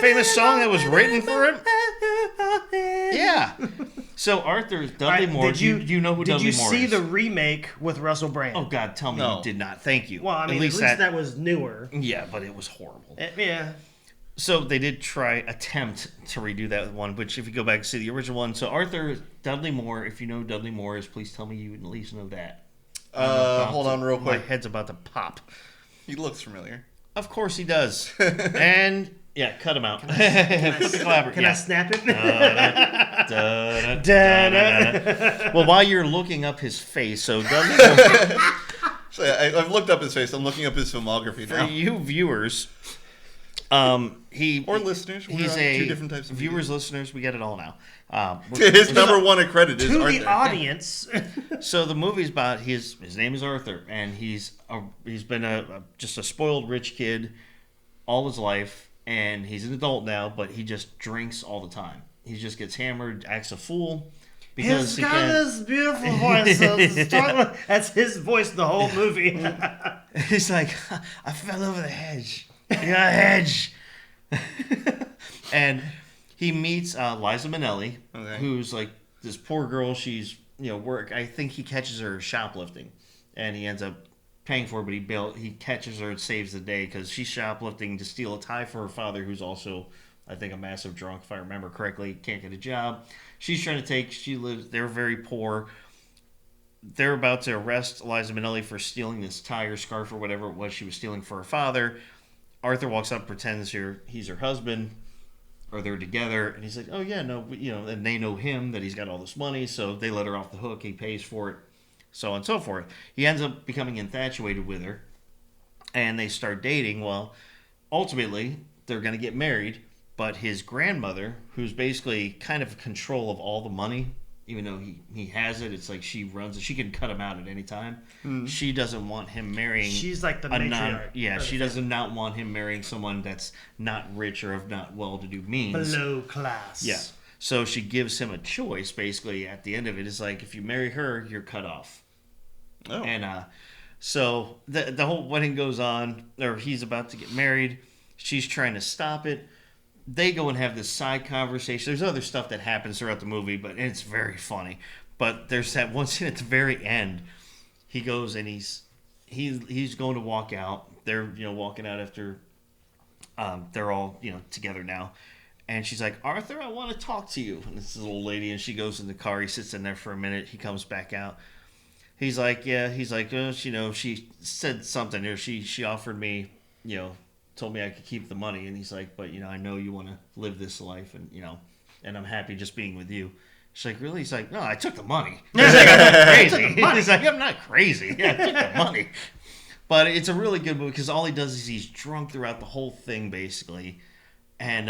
Famous song that was written for him. Yeah. So Arthur, Dudley Moore, you know who Dudley Moore is. Did you see the remake with Russell Brand? Oh God, tell me you did not. Thank you. Well, I mean, at least that was newer. Yeah, but it was horrible. Yeah. So they did attempt to redo that one, which if you go back and see the original one, so Arthur, Dudley Moore, if you know who Dudley Moore is, please tell me you at least know that. Hold on real quick. My head's about to pop. He looks familiar. Of course he does. And cut him out. Can I snap it? Well, while you're looking up his face, so Dudley Moore, so I've looked up his face. I'm looking up his filmography now. For you viewers, or listeners, he's two different types of viewers, listeners. We get it all now. His number one accredited is Arthur. To the audience. So the movie's about his name is Arthur, and he's been just a spoiled rich kid all his life, and he's an adult now, but he just drinks all the time. He just gets hammered, acts a fool. Because he's got this beautiful voice. That's his voice the whole movie. He's like, I fell over the hedge. You got a hedge. And he meets Liza Minnelli, Okay. who's like this poor girl. She's I think he catches her shoplifting, and he ends up paying for it. But he catches her and saves the day because she's shoplifting to steal a tie for her father, who's also, I think, a massive drunk, if I remember correctly. Can't get a job. She's trying to take. They're very poor. They're about to arrest Liza Minnelli for stealing this tie or scarf or whatever it was she was stealing for her father. Arthur walks up, pretends he's her husband, or they're together, and he's like, "Oh yeah, no, and they know him, that he's got all this money, so they let her off the hook. He pays for it, so on and so forth." He ends up becoming infatuated with her, and they start dating. Well, ultimately, they're going to get married, but his grandmother, who's basically kind of in control of all the money, even though he has it, it's like she runs it. She can cut him out at any time. She doesn't want him marrying. She's like the matriarch. She does not want him marrying someone that's not rich or of not well-to-do means. Below class. Yeah. So she gives him a choice. Basically, at the end of it, it's like if you marry her, you're cut off. Oh. And so the whole wedding goes on, or he's about to get married. She's trying to stop it. They go and have this side conversation. There's other stuff that happens throughout the movie, but it's very funny. But there's that one scene at the very end. He goes and he's going to walk out. They're walking out after they're all together now. And she's like, "Arthur, I want to talk to you." And this is a little lady, and she goes in the car. He sits in there for a minute. He comes back out. He's like, "Yeah." He's like, she said something, or she offered me, told me I could keep the money. And he's like, "But I know you want to live this life, and and I'm happy just being with you." She's like, "Really?" He's like, "No, I took the money." He's like, "I'm not crazy." He's like, "I'm not crazy. Yeah, I took the money." But it's a really good movie because all he does is he's drunk throughout the whole thing, basically. And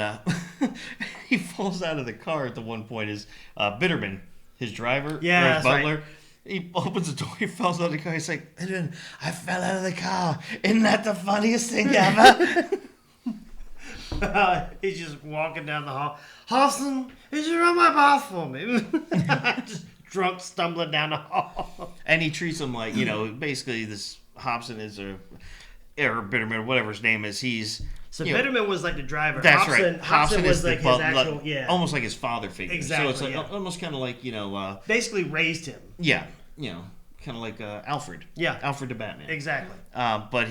he falls out of the car at the one point. Is Bitterman, his driver, or his butler. Right. He opens the door, he falls out of the car. He's like, "Bitterman, I fell out of the car. Isn't that the funniest thing ever?" He's just walking down the hall. "Hobson, did you run my bath for me?" Just drunk, stumbling down the hall. And he treats him like, basically this Hobson is or Bitterman, or whatever his name is. So Bitterman was like the driver. That's right. Hobson was like his actual, almost like his father figure. Exactly. So it's like almost kind of like basically raised him. Yeah, kind of like Alfred. Yeah, Alfred the Batman. Exactly. But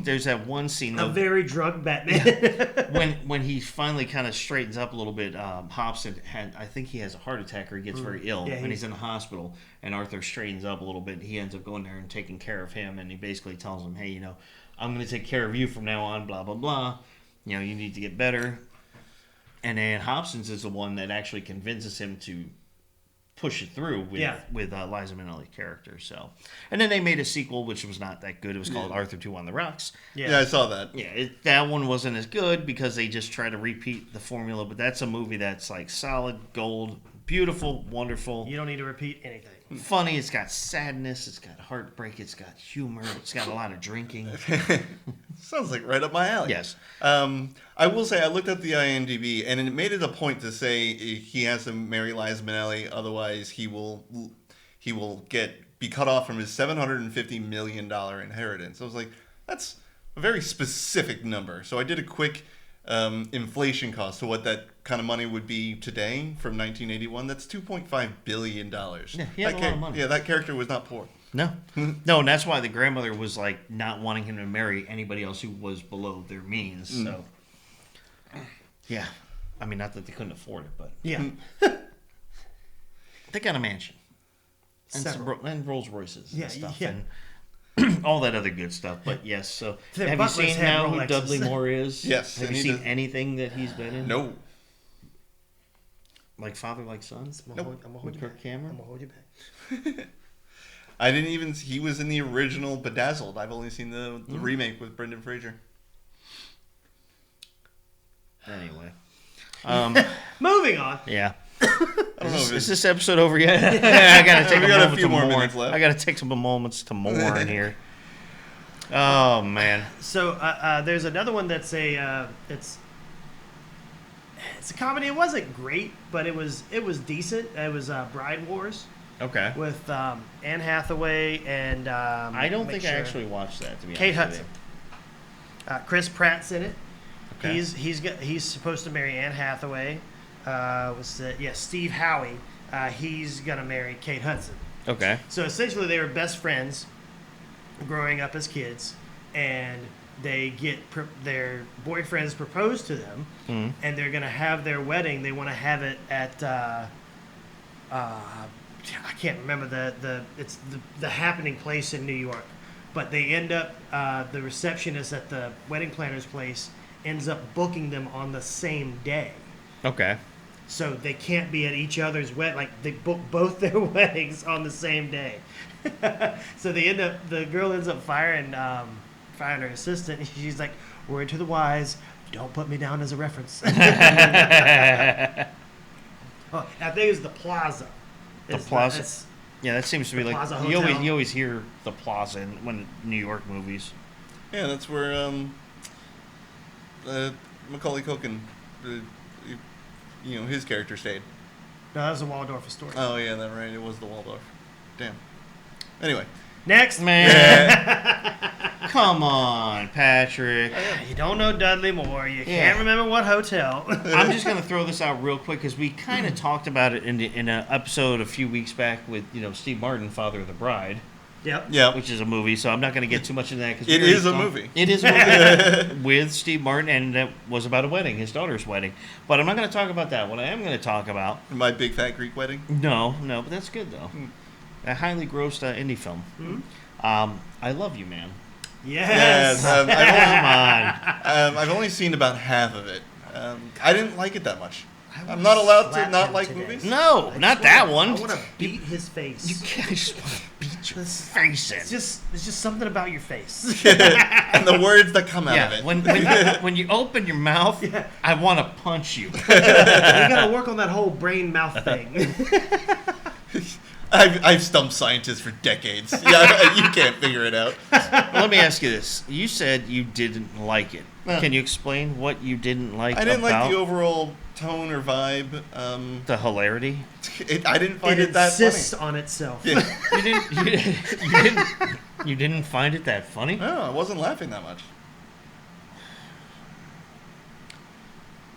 there's that one scene though, a very drunk Batman. when he finally kind of straightens up a little bit. Hobson I think he has a heart attack or he gets very ill, and he's in the hospital. And Arthur straightens up a little bit. He ends up going there and taking care of him, and he basically tells him, "Hey, I'm going to take care of you from now on, blah, blah, blah. You need to get better." And then Hobson's is the one that actually convinces him to push it through with Liza Minnelli's character. So, and then they made a sequel, which was not that good. It was called Arthur 2 on the Rocks. Yeah, I saw that. Yeah, that one wasn't as good because they just try to repeat the formula. But that's a movie that's like solid gold, beautiful, wonderful. You don't need to repeat anything. Funny, it's got sadness, it's got heartbreak, it's got humor, it's got a lot of drinking. Sounds like right up my alley. Yes. I will say I looked at the IMDb, and it made it a point to say he has to marry Liza Minnelli, otherwise he will be cut off from his $750 million inheritance. I was like, that's a very specific number. So I did a quick inflation cost to what that kind of money would be today from 1981. That's $2.5 billion. Yeah, he had a lot of money. Yeah, that character was not poor. No. No, and that's why the grandmother was like not wanting him to marry anybody else who was below their means. So, yeah. I mean, not that they couldn't afford it, but yeah. They got a mansion. And Several. and Rolls Royces and stuff. Yeah. And all that other good stuff. But yes, so Their have you butlers seen have now who Rolexes. Dudley Moore is? Yes, Have and you he seen does- anything that he's been in? No. Like Father, Like Son? I'm gonna hold With you Kirk back. Cameron? I'm gonna hold you back. I didn't even. He was in the original Bedazzled. I've only seen the remake with Brendan Fraser. Anyway. Moving on. Yeah. I don't know if Is this episode over yet? I gotta take We a got a moment few to more mourn. minutes left. I gotta take some moments to mourn here. Oh man. So there's another one that's it's a comedy. It wasn't great, but it was decent. It was Bride Wars Okay. with Anne Hathaway and I don't think I actually watched that, to be Kate honest with Hudson. Chris Pratt's in it. Okay. He's supposed to marry Anne Hathaway. Steve Howie. He's gonna marry Kate Hudson. Okay. So essentially, they were best friends growing up as kids, and they get their boyfriends propose to them, and they're gonna have their wedding. They want to have it at I can't remember the happening place in New York, but they end up the receptionist at the wedding planner's place ends up booking them on the same day. Okay. So they can't be at each other's wedding. Like they book both their weddings on the same day. So the girl ends up firing her assistant. She's like, "Word to the wise, don't put me down as a reference." Oh, I think it's the Plaza. The Plaza. Yeah, that seems to be the like Plaza you Hotel. always hear the Plaza when New York movies. Yeah, that's where Macaulay Culkin, his character stayed. No, that was the Waldorf Astoria. Oh yeah, that right. It was the Waldorf. Damn. Anyway. Next. Man, come on, Patrick. You don't know Dudley Moore. You can't remember what hotel. I'm just gonna throw this out real quick because we kind of talked about it in an episode a few weeks back with Steve Martin, Father of the Bride. Yep. Yeah. Which is a movie, so I'm not going to get too much into that. Cause It is a movie. It is a movie with Steve Martin, and that was about a wedding, his daughter's wedding. But I'm not going to talk about that. What I am going to talk about... My Big Fat Greek Wedding? No, but that's good, though. A highly grossed indie film. I Love You, Man. Yes. Come on. I've only seen about half of it. I didn't like it that much. I'm not allowed to not like movies? No, not that one. I want to beat his face. You can't just want to beat your face in. It's just something about your face. And the words that come out of it. When you open your mouth, I want to punch you. You got to work on that whole brain mouth thing. I've stumped scientists for decades. Yeah, you can't figure it out. Let me ask you this. You said you didn't like it. Can you explain what you didn't like about I didn't like the overall tone or vibe. The hilarity? I didn't find it It that insists funny. on itself. Yeah. You didn't find it that funny? No, I wasn't laughing that much.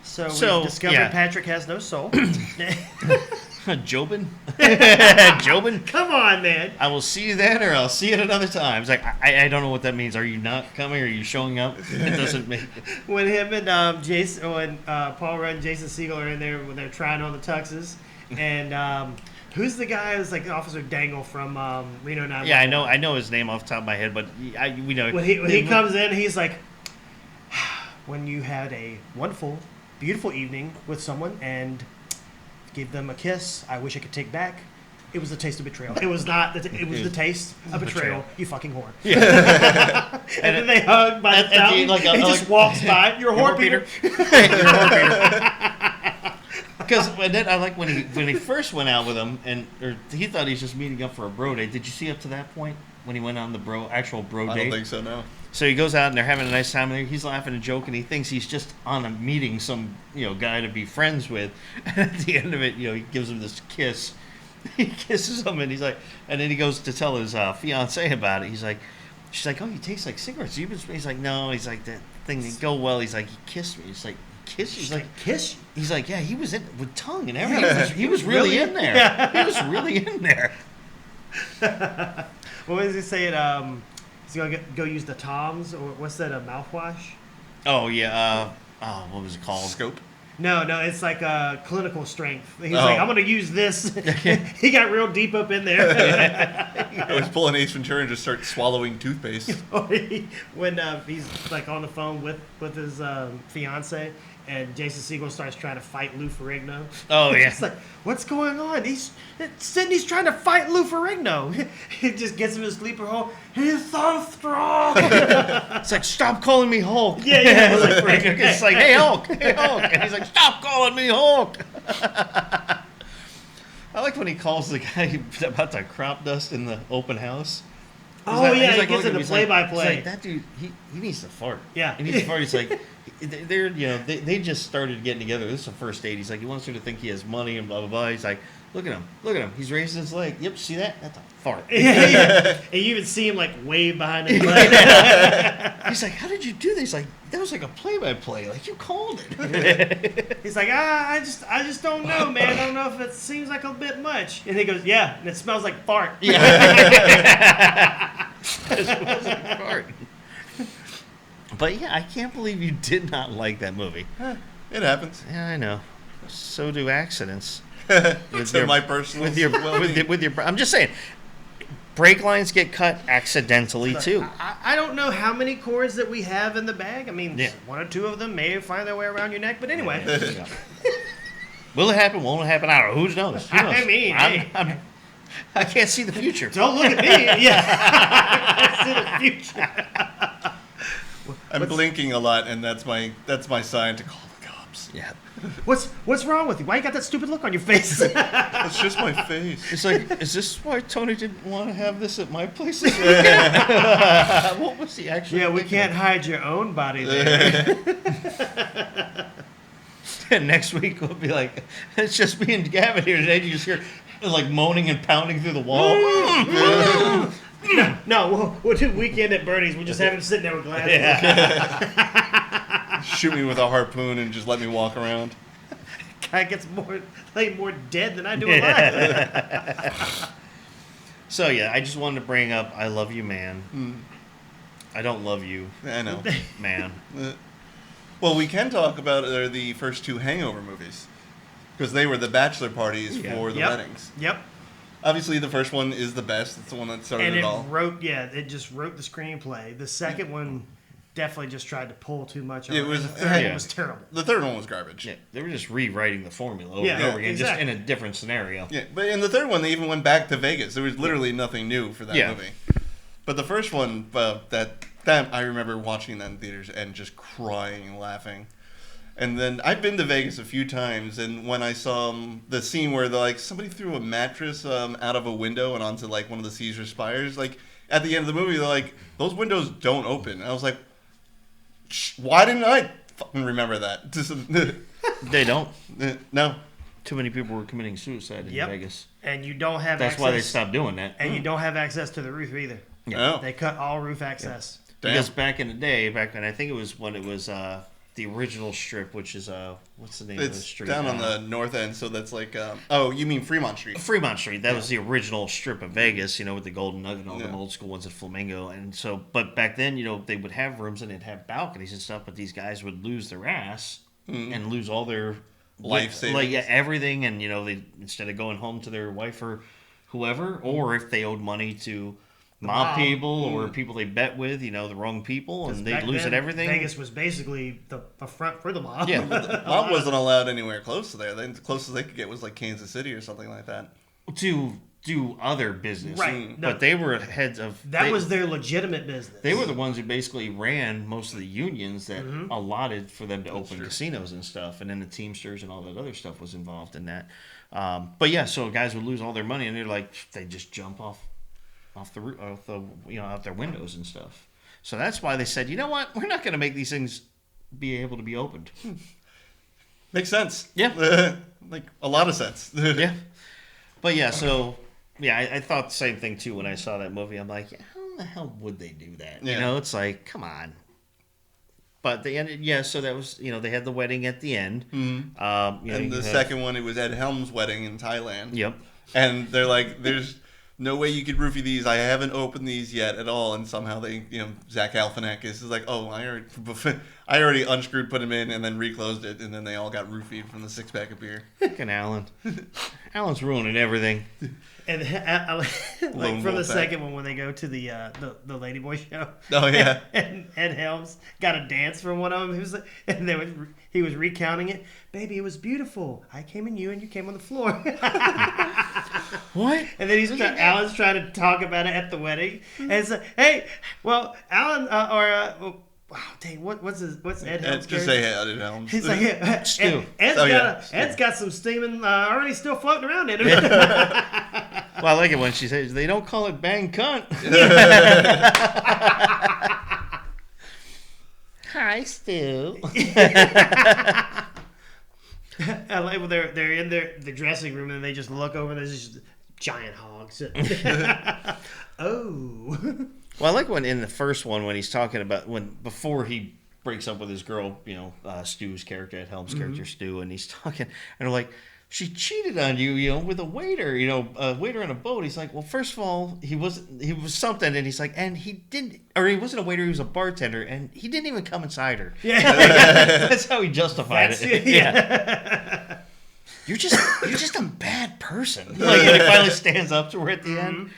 So So, we've discovered yeah. Patrick has no soul. Jobin? Jobin? Come on, man. I will see you then, or I'll see you at another time. It's like, I don't know what that means. Are you not coming? Are you showing up? It doesn't make... When him and Paul Rudd and Jason Segel are in there when they're trying on the tuxes, and who's the guy who's like Officer Dangle from Reno 911? Yeah, I know his name off the top of my head, but we know... When he comes in, he's like, when you had a wonderful, beautiful evening with someone and gave them a kiss, I wish I could take back. It was the taste of betrayal. It was not. It was the taste of betrayal. You fucking whore. Yeah. and then they hug by the fountain. He just walks by. You're a whore, Peter. You're a whore, Peter. Because I like when he first went out with him, or he thought he was just meeting up for a bro date. Did you see up to that point when he went on the actual bro date? I don't think so, no. So he goes out and they're having a nice time, and he's laughing and joking. He thinks he's just on a meeting some guy to be friends with. And at the end of it, he gives him this kiss. He kisses him, and he's like, and then he goes to tell his fiance about it. She's like, oh, you taste like cigarettes. He's like, no. He's like, that thing didn't go well. He's like, he kissed me. He's like, kiss? He's like, kiss? He's like, yeah, he was in with tongue and everything. He was really in there. Yeah. He was really in there. What was he saying? He's gonna go use the Toms, or what's that? A mouthwash? Oh yeah. What was it called? Scope? No, it's like clinical strength. He's like, I'm gonna use this. He got real deep up in there. I was pulling Ace Ventura and just start swallowing toothpaste. When he's like on the phone with his fiance, and Jason Segel starts trying to fight Lou Ferrigno. Oh yeah. It's like, what's going on? Sydney's trying to fight Lou Ferrigno. He just gets him in a sleeper hole. He's so strong. It's like, stop calling me Hulk. Yeah. It's like, hey Hulk, and he's like, stop calling me Hulk. I like when he calls the guy about the crop dust in the open house. He gets looking, into he's play-by-play. He's like, that dude, he needs to fart. Yeah. He needs to fart. He's like, they just started getting together. This is the first date. He's like, he wants her to think he has money and blah, blah, blah. He's like, Look at him. Look at him. He's raising his leg. Yep, see that? That's a fart. Yeah. And you even see him like wave behind his leg. He's like, how did you do this? He's like, that was like a play-by-play. Like, you called it. He's like, I just don't know, man. I don't know if it seems like a bit much. And he goes, yeah, and it smells like fart. Yeah. It smells like fart. But yeah, I can't believe you did not like that movie. It happens. Yeah, I know. So do accidents. To my personal with your I'm just saying, brake lines get cut accidentally too. I don't know how many cords that we have in the bag. I mean, Yeah. one or two of them may find their way around your neck, but anyway. Yeah. Will it happen? Won't it happen? I don't know. Who knows? Who knows? I mean, I can't see the future. don't look at me. Yeah. I see the future. I'm blinking a lot, and that's my sign to call the cops. Yeah. What's wrong with you? Why you got that stupid look on your face? It's just my face. It's like, is this why Tony didn't want to have this at my place this weekend? What was he actually Yeah, we thinking can't of? hide your own body there. And next week we'll be like, it's just me and Gavin here today. You just hear like moaning and pounding through the wall. No, we'll do Weekend at Bernie's. We'll just have him sitting there with glasses. Yeah. Shoot me with a harpoon and just let me walk around. Guy gets more dead than I do alive. So yeah, I just wanted to bring up I love you, man. I don't love you, I know. man. Well, we can talk about the first two Hangover movies because they were the bachelor parties Yeah. for the Yep. weddings. Yep. Obviously, the first one is the best. It's the one that started And it it all. it just wrote the screenplay. The second one definitely just tried to pull too much on It it. was- The third yeah. one was terrible. The third one was garbage. Yeah, they were just rewriting the formula over Yeah, and over again, exactly. just in a different scenario. Yeah, but in the third one, they even went back to Vegas. There was literally nothing new for that Yeah. movie. But the first one, that I remember watching that in theaters and just crying and laughing. And then I've been to Vegas a few times, and when I saw the scene where somebody threw a mattress out of a window and onto like one of the Caesar spires, like at the end of the movie, they're like, those windows don't open. And I was like, why didn't I fucking remember that? They don't. No. Too many people were committing suicide in Yep. Vegas. And you don't have That's access. why they stopped doing that. And you don't have access to the roof either. Yeah. They cut all roof access. Damn. Because back in the day, back when I think it was when it was the original strip, which is what's the name of the It's street? down on the north end, so that's like, oh, you mean Fremont Street? Fremont Street. That was the original strip of Vegas, with the Golden Nugget and all the Yeah. old school ones at Flamingo. And so, but back then, they would have rooms and they'd have balconies and stuff, but these guys would lose their ass and lose all their Life savings. like everything. And, they instead of going home to their wife or whoever, or if they owed money to mob people or people they bet with, the wrong people, and they'd Back lose then, it everything. Vegas was basically the front for the mob. Yeah. Mob wasn't allowed anywhere close to there. The closest they could get was like Kansas City or something like that. To do other business. Right. But they were heads of... That was their legitimate business. They were the ones who basically ran most of the unions that allotted for them to open casinos and stuff, and then the Teamsters and all that other stuff was involved in that. But yeah, so guys would lose all their money, and they're like, they just jump off the out their windows and stuff. So that's why they said, you know what, we're not going to make these things be able to be opened. Makes sense. Yeah. Like a lot of sense. Yeah. But yeah, so yeah, I thought the same thing too when I saw that movie. I'm like, how the hell would they do that? Yeah. It's like, come on. But they ended, so that was, they had the wedding at the end. Mm-hmm. And the second one, it was Ed Helms' wedding in Thailand. Yep. And they're like, there's no way you could roofie these. I haven't opened these yet at all. And somehow they, Zach Galifianakis is like, oh, I already unscrewed, put them in, and then reclosed it. And then they all got roofied from the 6-pack of beer. Fucking Alan. Alan's ruining everything. And Lone from the Wolf second one when they go to the Ladyboy show. Oh, yeah. And Ed Helms got a dance from one of them. He was recounting it. Baby, it was beautiful. I came in you and you came on the floor. What? And then Alan's trying to talk about it at the wedding. And it's like, hey, well, Alan wow, dang, what's Ed Helms' Just say Ed Helms. He's like, yeah, Stu. Ed's got some steaming already still floating around in him. Well, I like it when she says, they don't call it bang cunt. Hi, Stu. I like when they're in the dressing room and they just look over and there's just giant hogs. Oh. Well, I like when in the first one when he's talking about before he breaks up with his girl, Stu's character, Ed Helms' character Stu, and he's talking, and they're like, she cheated on you, with a waiter, a waiter on a boat. He's like, well, first of all, he was something, and he's like, and he wasn't a waiter, he was a bartender, and he didn't even come inside her. Yeah, that's how he justified it. Yeah. You're just a bad person. And he finally stands up to her at the end.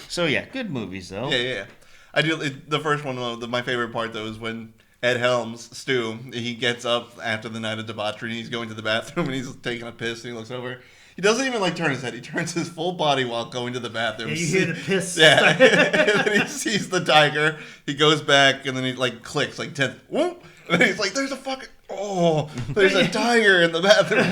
So yeah, good movies though. Yeah. I do. The first one, my favorite part though, is when Ed Helms, Stu, he gets up after the night of debauchery and he's going to the bathroom and he's taking a piss and he looks over. He doesn't even turn his head. He turns his full body while going to the bathroom. Yeah, you hear the piss. Yeah. And then he sees the tiger. He goes back and then he clicks 10. Whoop! And he's like, "There's there's a tiger in the bathroom."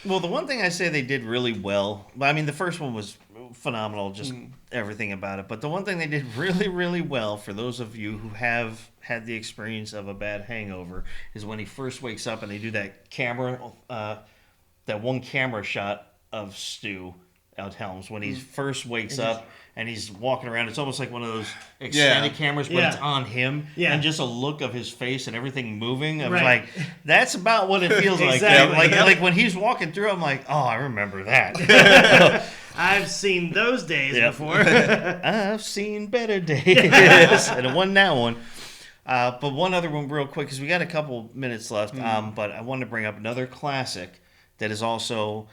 Well, the one thing I say they did really well. I mean, the first one was phenomenal, just everything about it. But the one thing they did really, really well, for those of you who have had the experience of a bad hangover, is when he first wakes up and they do that that one camera shot of Stu Ed Helms when he first wakes up and he's walking around. It's almost like one of those extended cameras, but it's on him, and just a look of his face and everything moving. I was like, that's about what it feels Exactly. like. Like when he's walking through, I'm like, oh, I remember that. I've seen those days before. I've seen better days. And it wasn't that one. But one other one real quick, because we got a couple minutes left. But I wanted to bring up another classic that is also,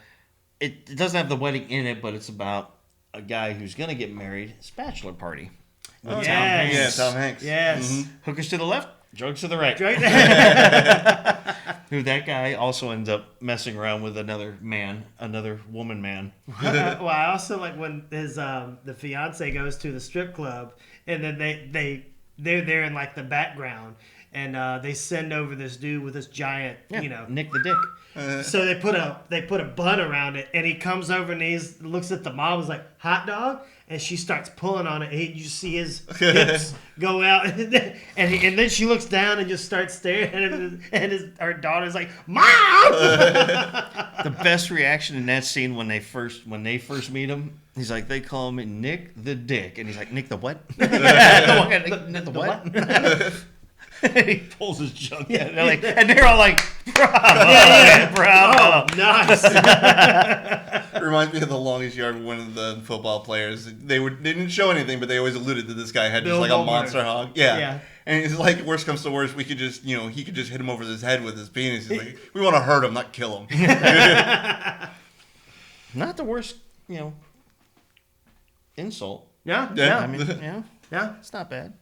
it doesn't have the wedding in it, but it's about a guy who's going to get married. It's Bachelor Party. Tom Hanks. Yeah, Tom Hanks. Yes. Hookers to the left, drugs to the right. Who that guy also ends up messing around with another woman man. Well, I also like when his the fiance goes to the strip club and then they're there in the background and they send over this dude with this giant Nick the Dick. So they put a bun around it and he comes over and he looks at the mom, is like, hot dog, and she starts pulling on it. And you see his hips go out, and then she looks down and just starts staring at him, and her daughter's like, "Mom!" The best reaction in that scene when they first meet him, he's like, they call him Nick the Dick, and he's like, Nick the what? Nick the what? And he pulls his junk out. And they're all like, bravo, bravo. Oh, nice. Reminds me of The Longest Yard, one of the football players. They didn't show anything, but they always alluded to this guy had just a monster hog. Yeah. And he's like, worst comes to worst, we could just, he could just hit him over his head with his penis. He's like, we want to hurt him, not kill him. Not the worst, insult. Yeah. I mean, it's not bad.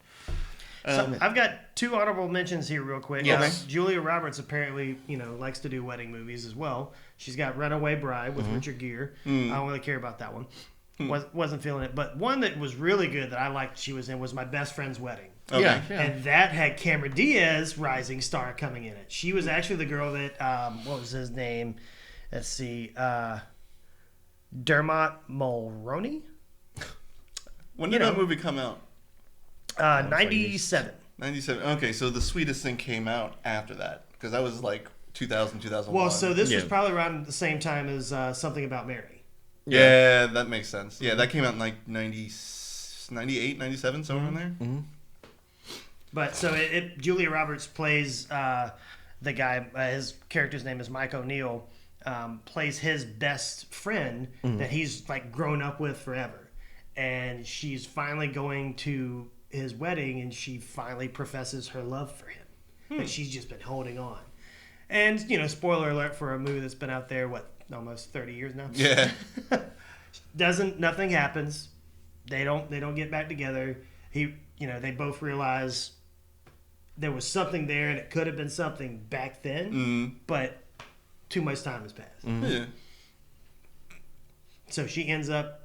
So I've got two honorable mentions here real quick. Yes. Julia Roberts apparently, likes to do wedding movies as well. She's got Runaway Bride with Richard Gere. I don't really care about that one. Wasn't feeling it. But one that was really good that I liked she was in was My Best Friend's Wedding. Okay. Yeah. And that had Cameron Diaz, rising star, coming in it. She was actually the girl that, what was his name? Let's see. Dermot Mulroney? When did that movie come out? 97. 97. Okay, so The Sweetest Thing came out after that, because that was 2000, 2001. Well, so this was probably around the same time as Something About Mary. Yeah, that makes sense. Yeah, that came out in 98, 97, somewhere in there. Mm-hmm. But so Julia Roberts plays the guy, his character's name is Mike O'Neill, plays his best friend that he's grown up with forever. And she's finally going to his wedding, and she finally professes her love for him. And she's just been holding on. And, spoiler alert for a movie that's been out there, almost 30 years now? Yeah. Nothing happens. They don't get back together. They both realize there was something there, and it could have been something back then, but too much time has passed. Yeah. So she ends up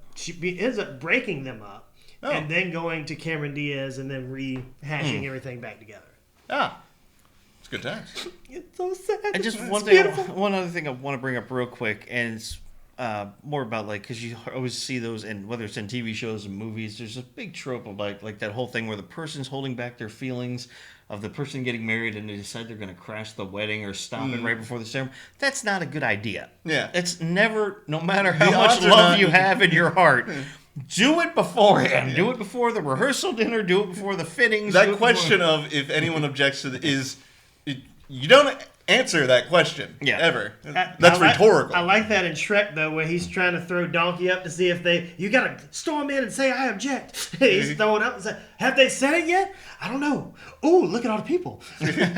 breaking them up. Oh. And then going to Cameron Diaz and then rehashing everything back together. Ah. It's good times. It's so sad. And just It's one beautiful. other thing I want to bring up real quick, and it's, more about like because you always see those, and whether it's in TV shows and movies, there's a big trope of like that whole thing where the person's holding back their feelings of the person getting married, and they decide they're going to crash the wedding or stop it right before the ceremony. That's not a good idea. Yeah, it's never, no matter how much love you have in your heart. Do it beforehand. Yeah. Do it before the rehearsal dinner. Do it before the fittings. That question of if anyone objects to you don't answer that question ever. That's rhetorical. I like that in Shrek though, where he's trying to throw Donkey up to see if you gotta storm in and say I object. He's throwing up and saying, have they said it yet? I don't know. Ooh, look at all the people.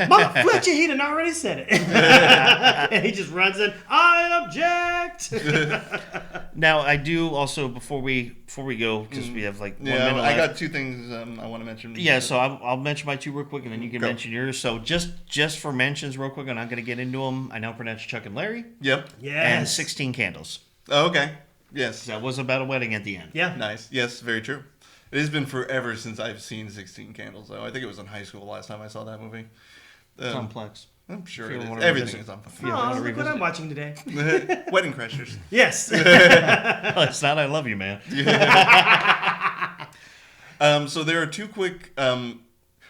Mama Fletcher, he done already said it. And he just runs in, I object. Now I do also before we go, because we have like 1 minute left. I got two things I want to mention. Yeah, so I'll mention my two real quick, and then you can mention yours. So just for mentions real quick, I'm not going to get into them. I now pronounce Chuck and Larry. Yep. Yes. And 16 Candles. Oh, okay. Yes. That was about a wedding at the end. Yeah. Nice. Yes, very true. It has been forever since I've seen 16 Candles, though. I think it was in high school the last time I saw that movie. Complex. I'm sure it is. Everything is on look what I'm watching today. Wedding Crashers. Yes. Well, it's not I Love You, man. So there are two quick...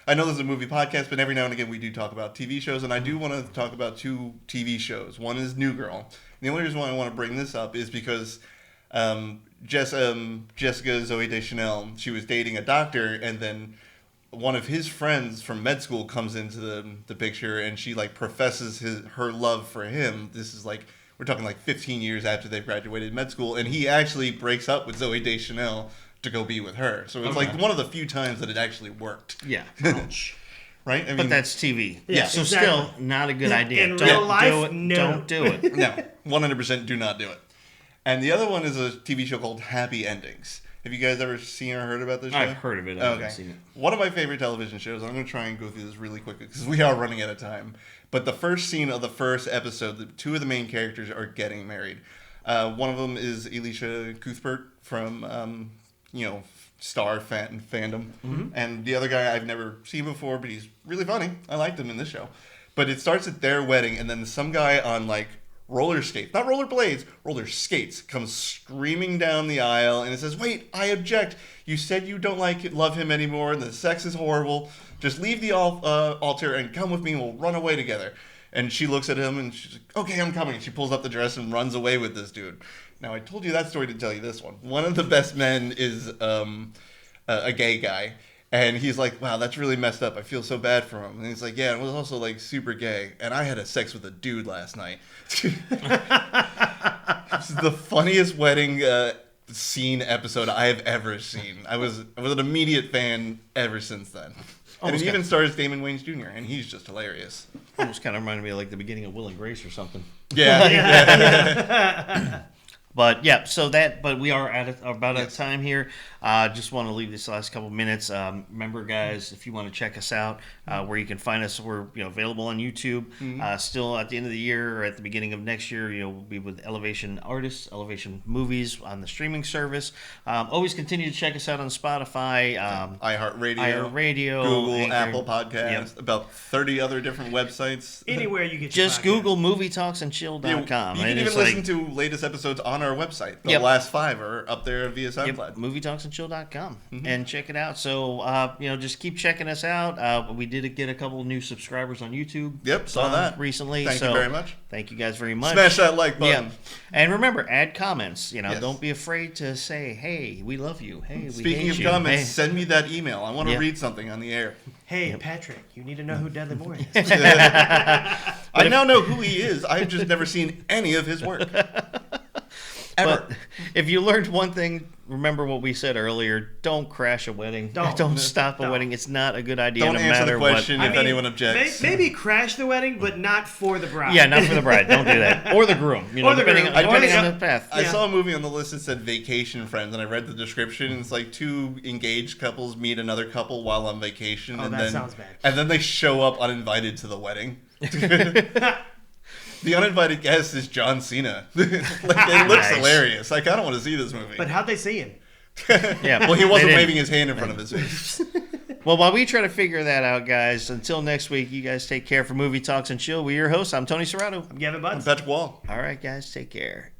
I know this is a movie podcast, but every now and again we do talk about TV shows, and I do want to talk about two TV shows. One is New Girl. And the only reason why I want to bring this up is because Jessica Zoe Deschanel, she was dating a doctor, and then one of his friends from med school comes into the picture, and she like professes her love for him. This is like, we're talking like 15 years after they've graduated med school, and he actually breaks up with Zoe Deschanel to go be with her. So it's like one of the few times that it actually worked. Yeah. Ouch. Right? I mean, but that's TV. Yeah, so exactly. Still not a good idea. In real life, no. Don't do it. No, 100% do not do it. And the other one is a TV show called Happy Endings. Have you guys ever seen or heard about this show? I've heard of it. I haven't seen it. One of my favorite television shows. I'm going to try and go through this really quickly because we are running out of time. But the first scene of the first episode, two of the main characters are getting married. One of them is Elisha Cuthbert from, Star fandom. Mm-hmm. And the other guy I've never seen before, but he's really funny. I liked him in this show. But it starts at their wedding, and then some guy on, like, roller skates, not roller blades, roller skates, comes screaming down the aisle, and it says, wait, I object. You said you don't love him anymore, and the sex is horrible. Just leave the altar and come with me, and we'll run away together. And she looks at him, and she's like, okay, I'm coming. She pulls up the dress and runs away with this dude. Now, I told you that story to tell you this one. One of the best men is a gay guy. And he's like, wow, that's really messed up. I feel so bad for him. And he's like, yeah, it was also, like, super gay. And I had a sex with a dude last night. This is the funniest wedding scene episode I have ever seen. I was an immediate fan ever since then. And it even stars Damon Wayans Jr., and he's just hilarious. Almost kind of reminded me of, like, the beginning of Will and Grace or something. Yeah. But we are about out of time here. Just want to leave this last couple minutes. Remember, guys, if you want to check us out, where you can find us, we're available on YouTube. Mm-hmm. Still at the end of the year or at the beginning of next year, we'll be with Elevation Artists, Elevation Movies on the streaming service. Always continue to check us out on Spotify, iHeartRadio, Google, Anchor, Apple Podcasts, about 30 other different websites. Anywhere you get just Google MovieTalksandChill.com. You can even listen to latest episodes on our website. The last 5 are up there via SoundCloud. MovieTalksandChill.com and check it out. So just keep checking us out. We did get a couple new subscribers on YouTube. Yep, saw that recently. Thank you very much. Thank you guys very much. Smash that like button. Yeah. And remember, add comments. Don't be afraid to say, "Hey, we love you." Hey, we Speaking hate of you. comments, send me that email. I want to read something on the air. Hey, Patrick, you need to know who Dudley Moore is. I now know who he is. I've just never seen any of his work. Ever. But if you learned one thing, remember what we said earlier. Don't crash a wedding. Don't stop a wedding. It's not a good idea. Don't no answer matter the question what. if anyone objects. Maybe crash the wedding, but not for the bride. Yeah, not for the bride. Don't do that. Or the groom. Depending on the path. I saw a movie on the list that said Vacation Friends, and I read the description. And it's like 2 engaged couples meet another couple while on vacation. Sounds bad. And then they show up uninvited to the wedding. The uninvited guest is John Cena. It looks hilarious. I kind of want to see this movie. But how'd they see him? Well, he wasn't waving his hand in front of his face. Well, while we try to figure that out, guys, until next week, you guys take care. For Movie Talks and Chill, we're your hosts. I'm Tony Serrato. I'm Gavin Butts. I'm Patrick Wall. All right, guys, take care.